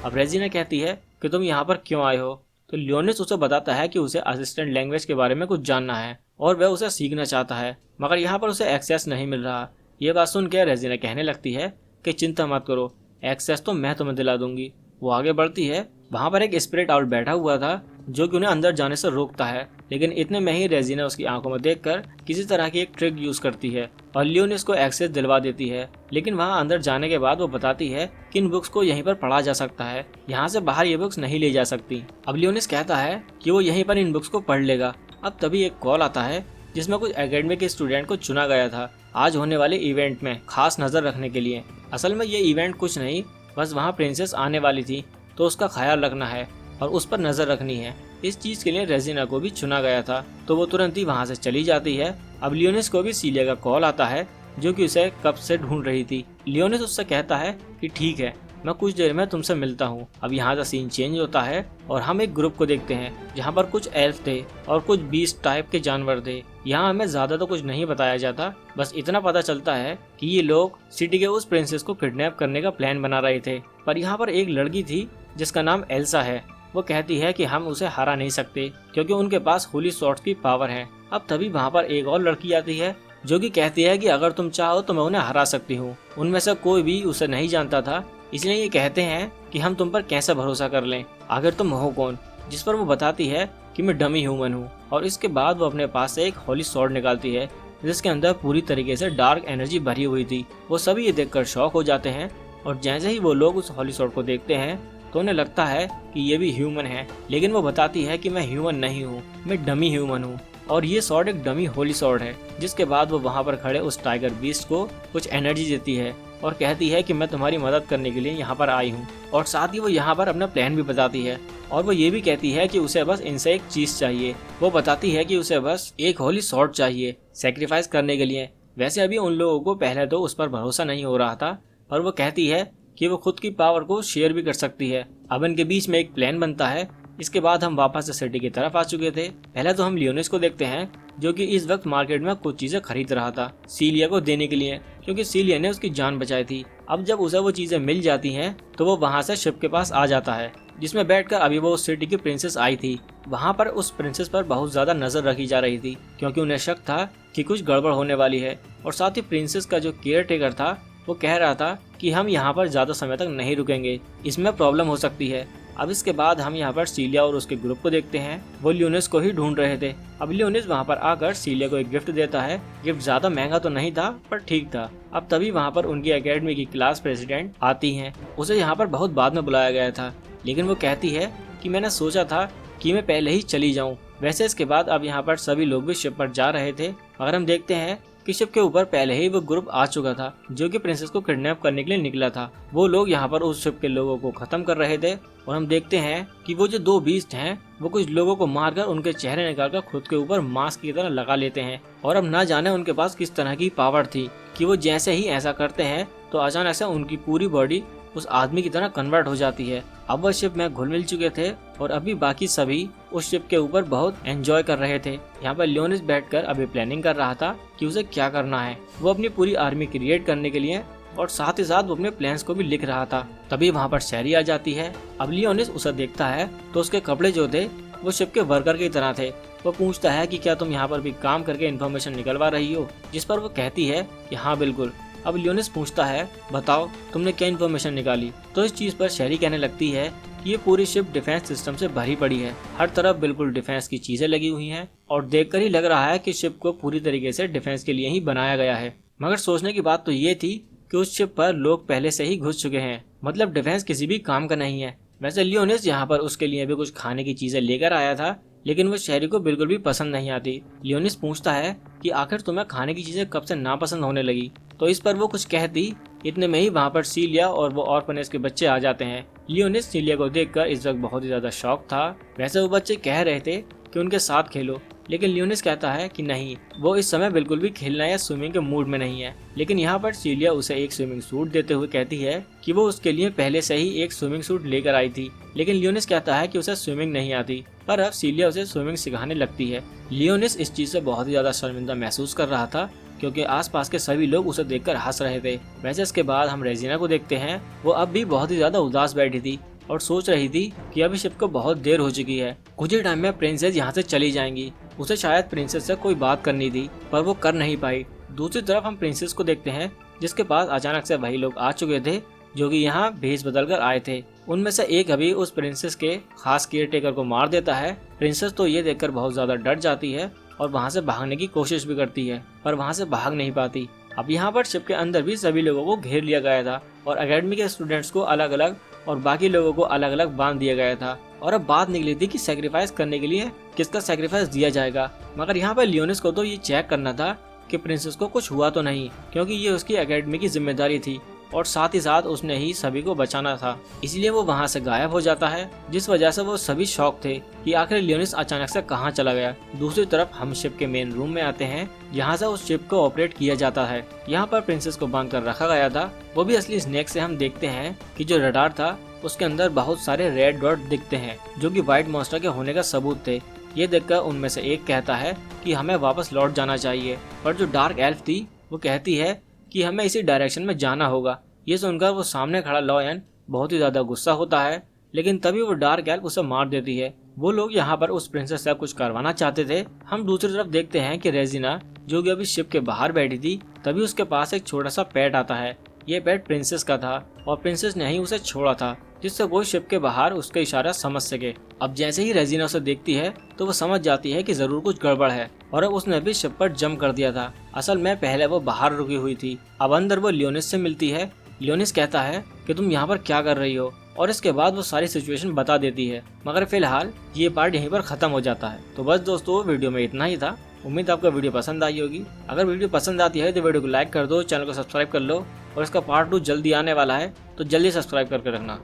अब रेजिना कहती है कि तुम यहाँ पर क्यों आए हो, तो लियोनेस उसे बताता है कि उसे असिस्टेंट लैंग्वेज के बारे में कुछ जानना है और वह उसे सीखना चाहता है, मगर यहाँ पर उसे एक्सेस नहीं मिल रहा। ये बात सुन के रेजिना कहने लगती है कि चिंता मत करो, एक्सेस तो मैं तुम्हें दिला दूंगी। वो आगे बढ़ती है, वहाँ पर एक स्पिरिट आउल बैठा हुआ था जो कि उन्हें अंदर जाने से रोकता है, लेकिन इतने में ही रेजिना उसकी आंखों में देखकर किसी तरह की एक ट्रिक यूज करती है और लियोनेस को एक्सेस दिलवा देती है। लेकिन वहाँ अंदर जाने के बाद वो बताती है कि इन बुक्स को यहीं पर पढ़ा जा सकता है, यहाँ से बाहर ये बुक्स नहीं ले जा सकती। अब लियोनेस कहता है कि वो यहीं पर इन बुक्स को पढ़ लेगा। अब तभी एक कॉल आता है जिसमें कुछ एकेडमी के स्टूडेंट को चुना गया था आज होने वाले इवेंट में खास नजर रखने के लिए। असल में ये इवेंट कुछ नहीं, बस वहाँ प्रिंसेस आने वाली थी तो उसका ख्याल रखना है और उस पर नजर रखनी है। इस चीज के लिए रेजिना को भी चुना गया था, तो वो तुरंत ही वहाँ से चली जाती है। अब लियोनेस को भी सीलिया का कॉल आता है जो कि उसे कब से ढूंढ रही थी। लियोनेस उससे कहता है कि ठीक है, मैं कुछ देर में तुमसे मिलता हूँ। अब यहाँ का सीन चेंज होता है और हम एक ग्रुप को देखते हैं जहाँ पर कुछ एल्फ थे और कुछ बीस्ट टाइप के जानवर थे। यहाँ हमें ज्यादा तो कुछ नहीं बताया जाता, बस इतना पता चलता है कि ये लोग सिटी के उस प्रिंसेस को किडनैप करने का प्लान बना रहे थे। पर यहाँ पर एक लड़की थी जिसका नाम एल्सा है। वो कहती है कि हम उसे हरा नहीं सकते क्योंकि उनके पास होली स्वॉर्ड्स की पावर है। अब तभी वहाँ पर एक और लड़की आती है जो कि कहती है कि अगर तुम चाहो तो मैं उन्हें हरा सकती हूँ। उनमें से कोई भी उसे नहीं जानता था, इसलिए ये कहते हैं कि हम तुम पर कैसे भरोसा कर लें, आखिर तुम हो कौन। जिस पर वो बताती है कि मैं डमी ह्यूमन हूँ, और इसके बाद वो अपने पास से एक होली स्वॉर्ड निकालती है जिसके अंदर पूरी तरीके से डार्क एनर्जी भरी हुई थी। वो सभी ये देखकर शॉक हो जाते हैं और जैसे ही वो लोग उस होली स्वॉर्ड को देखते हैं तो उन्हें लगता है कि ये भी ह्यूमन है, लेकिन वो बताती है कि मैं ह्यूमन नहीं हूँ, मैं डमी ह्यूमन हूँ और ये स्वॉर्ड एक डमी होली स्वॉर्ड है। जिसके बाद वो वहाँ पर खड़े उस टाइगर बीस्ट को कुछ एनर्जी देती है और कहती है कि मैं तुम्हारी मदद करने के लिए यहाँ पर आई हूँ, और साथ ही वो यहाँ पर अपना प्लान भी बताती है। और वो ये भी कहती है कि उसे बस इनसे एक चीज चाहिए। वो बताती है कि उसे बस एक होली स्वॉर्ड चाहिए सैक्रिफाइस करने के लिए। वैसे अभी उन लोगों को पहले तो उस पर भरोसा नहीं हो रहा था, पर वो कहती है कि वो खुद की पावर को शेयर भी कर सकती है। अब इनके बीच में एक प्लान बनता है। इसके बाद हम वापस से सिटी की तरफ आ चुके थे। पहले तो हम लियोनेस को देखते हैं जो कि इस वक्त मार्केट में कुछ चीजें खरीद रहा था सीलिया को देने के लिए, क्योंकि सीलिया ने उसकी जान बचाई थी। अब जब उसे वो चीजें मिल जाती हैं तो वो वहाँ से शिप के पास आ जाता है जिसमें बैठकर अभी वो उस सिटी की प्रिंसेस आई थी। वहाँ पर उस प्रिंसेस पर बहुत ज्यादा नजर रखी जा रही थी क्योंकि उन्हें शक था कि कुछ गड़बड़ होने वाली है। और साथ ही प्रिंसेस का जो केयर टेकर था वो कह रहा था कि हम यहाँ पर ज्यादा समय तक नहीं रुकेंगे, इसमें प्रॉब्लम हो सकती है। अब इसके बाद हम यहाँ पर सीलिया और उसके ग्रुप को देखते हैं। वो लियोनिस को ही ढूंढ रहे थे। अब लियोनिस वहाँ पर आकर सीलिया को एक गिफ्ट देता है। गिफ्ट ज्यादा महंगा तो नहीं था पर ठीक था। अब तभी वहाँ पर उनकी एकेडमी की क्लास प्रेसिडेंट आती हैं। उसे यहाँ पर बहुत बाद में बुलाया गया था, लेकिन वो कहती है कि मैंने सोचा था कि मैं पहले ही चली जाऊँ। वैसे इसके बाद अब यहाँ पर सभी लोग भी शिप पर जा रहे थे, मगर हम देखते हैं कि शिप के ऊपर पहले ही वो ग्रुप आ चुका था जो कि प्रिंसेस को किडनैप करने के लिए निकला था। वो लोग यहाँ पर उस शिप के लोगों को खत्म कर रहे थे और हम देखते हैं कि वो जो दो बीस्ट हैं वो कुछ लोगों को मारकर उनके चेहरे निकालकर खुद के ऊपर मास्क की तरह लगा लेते हैं। और अब ना जाने उनके पास किस तरह की पावर थी कि वो जैसे ही ऐसा करते हैं तो अचानक से उनकी पूरी बॉडी उस आदमी की तरह कन्वर्ट हो जाती है। अब वह शिप में घुल मिल चुके थे और अभी बाकी सभी उस शिप के ऊपर बहुत एंजॉय कर रहे थे। यहाँ पर लियोनिस बैठकर अभी प्लानिंग कर रहा था कि उसे क्या करना है। वो अपनी पूरी आर्मी क्रिएट करने के लिए और साथ ही साथ वो अपने प्लान्स को भी लिख रहा था। तभी वहाँ पर शैरी आ जाती है। अब लियोनिस उसे देखता है तो उसके कपड़े जो थे वो शिप के वर्कर की तरह थे। वो पूछता है कि क्या तुम यहाँ पर भी काम करके इन्फॉर्मेशन निकलवा रही हो, जिस पर वो कहती है कि हाँ बिल्कुल। अब लियोनिस पूछता है बताओ तुमने क्या इन्फॉर्मेशन निकाली। तो इस चीज पर शैरी कहने लगती है कि ये पूरी शिप डिफेंस सिस्टम से भरी पड़ी है, हर तरफ बिल्कुल डिफेंस की चीजें लगी हुई हैं और देखकर ही लग रहा है कि शिप को पूरी तरीके से डिफेंस के लिए ही बनाया गया है। मगर सोचने की बात तो ये थी कि उस शिप पर लोग पहले से ही घुस चुके हैं, मतलब डिफेंस किसी भी काम का नहीं है। वैसे लियोनिस यहाँ पर उसके लिए भी कुछ खाने की चीजें लेकर आया था, लेकिन वो शैरी को बिल्कुल भी पसंद नहीं आती। लियोनिस पूछता है कि आखिर तुम्हें खाने की चीजें कब से नापसंद होने लगी। तो इस पर वो कुछ कहती, इतने में ही वहाँ पर सीलिया और वो ऑर्फनेज के बच्चे आ जाते हैं। लियोनिस सीलिया को देखकर इस वक्त बहुत ही ज्यादा शॉक था। वैसे वो बच्चे कह रहे थे कि उनके साथ खेलो, लेकिन लियोनिस कहता है कि नहीं, वो इस समय बिल्कुल भी खेलना या स्विमिंग के मूड में नहीं है। लेकिन यहाँ पर सीलिया उसे एक स्विमिंग सूट देते हुए कहती है कि वो उसके लिए पहले से ही एक स्विमिंग सूट लेकर आई थी। लेकिन लियोनिस कहता है कि उसे स्विमिंग नहीं आती, पर अब सीलिया उसे स्विमिंग सिखाने लगती है। लियोनिस इस चीज से बहुत ही ज्यादा शर्मिंदा महसूस कर रहा था क्योंकि आसपास के सभी लोग उसे देखकर हंस रहे थे। वैसे इसके बाद हम रेजिना को देखते हैं। वो अब भी बहुत ही ज्यादा उदास बैठी थी और सोच रही थी कि अभी शिप को बहुत देर हो चुकी है, कुछ ही टाइम में प्रिंसेस यहाँ से चली जाएंगी। उसे शायद प्रिंसेस से कोई बात करनी थी पर वो कर नहीं पाई। दूसरी तरफ हम प्रिंसेस को देखते हैं जिसके पास अचानक से वही लोग आ चुके थे जो कि यहाँ भेष बदल कर आए थे। उनमें से एक अभी उस प्रिंसेस के खास केयर टेकर को मार देता है। प्रिंसेस तो ये देखकर बहुत ज्यादा डर जाती है और वहाँ से भागने की कोशिश भी करती है पर वहाँ से भाग नहीं पाती। अब यहाँ पर शिप के अंदर भी सभी लोगों को घेर लिया गया था और एकेडमी के स्टूडेंट्स को अलग अलग और बाकी लोगों को अलग अलग बांध दिया गया था। और अब बात निकली थी कि सैक्रिफाइस करने के लिए किसका सैक्रिफाइस दिया जाएगा। मगर यहाँ पर लियोनिस को तो ये चेक करना था कि प्रिंसेस को कुछ हुआ तो नहीं, क्योंकि ये उसकी एकेडमी की जिम्मेदारी थी और साथ ही साथ उसने ही सभी को बचाना था। इसलिए वो वहाँ से गायब हो जाता है, जिस वजह से वो सभी शॉक थे कि आखिर लियोनिस अचानक से कहाँ चला गया। दूसरी तरफ हम शिप के मेन रूम में आते हैं जहाँ से उस शिप को ऑपरेट किया जाता है। यहाँ पर प्रिंसेस को बांध कर रखा गया था। वो भी असली स्नेक से हम देखते हैं कि जो रडार था उसके अंदर बहुत सारे रेड डॉट दिखते हैं जो कि व्हाइट मॉन्स्टर के होने का सबूत थे। ये देखकर उनमें से एक कहता है कि हमें वापस लौट जाना चाहिए, पर जो डार्क एल्फ थी वो कहती है कि हमें इसी डायरेक्शन में जाना होगा। ये सुनकर वो सामने खड़ा लॉयन बहुत ही ज्यादा गुस्सा होता है, लेकिन तभी वो डार्क एल्फ उसे मार देती है। वो लोग यहाँ पर उस प्रिंसेस से कुछ करवाना चाहते थे। हम दूसरी तरफ देखते हैं कि रेजिना जो कि अभी शिप के बाहर बैठी थी, तभी उसके पास एक छोटा सा पेट आता है। ये पेट प्रिंसेस का था और प्रिंसेस ने ही उसे छोड़ा था जिससे वो शिप के बाहर उसका इशारा समझ सके। अब जैसे ही रेजिना उसे देखती है तो वो समझ जाती है कि जरूर कुछ गड़बड़ है और अब उसने भी शिप पर जंप कर दिया था। असल में पहले वो बाहर रुकी हुई थी। अब अंदर वो लियोनिस से मिलती है। लियोनिस कहता है कि तुम यहाँ पर क्या कर रही हो, और इसके बाद वो सारी सिचुएशन बता देती है। मगर फिलहाल ये पार्ट यहीं पर खत्म हो जाता है। तो बस दोस्तों, वीडियो में इतना ही था। उम्मीद आपको वीडियो पसंद आई होगी। अगर वीडियो पसंद आती है तो वीडियो को लाइक कर दो, चैनल को सब्सक्राइब कर लो और इसका पार्ट 2 जल्दी आने वाला है तो जल्दी सब्सक्राइब करके रखना।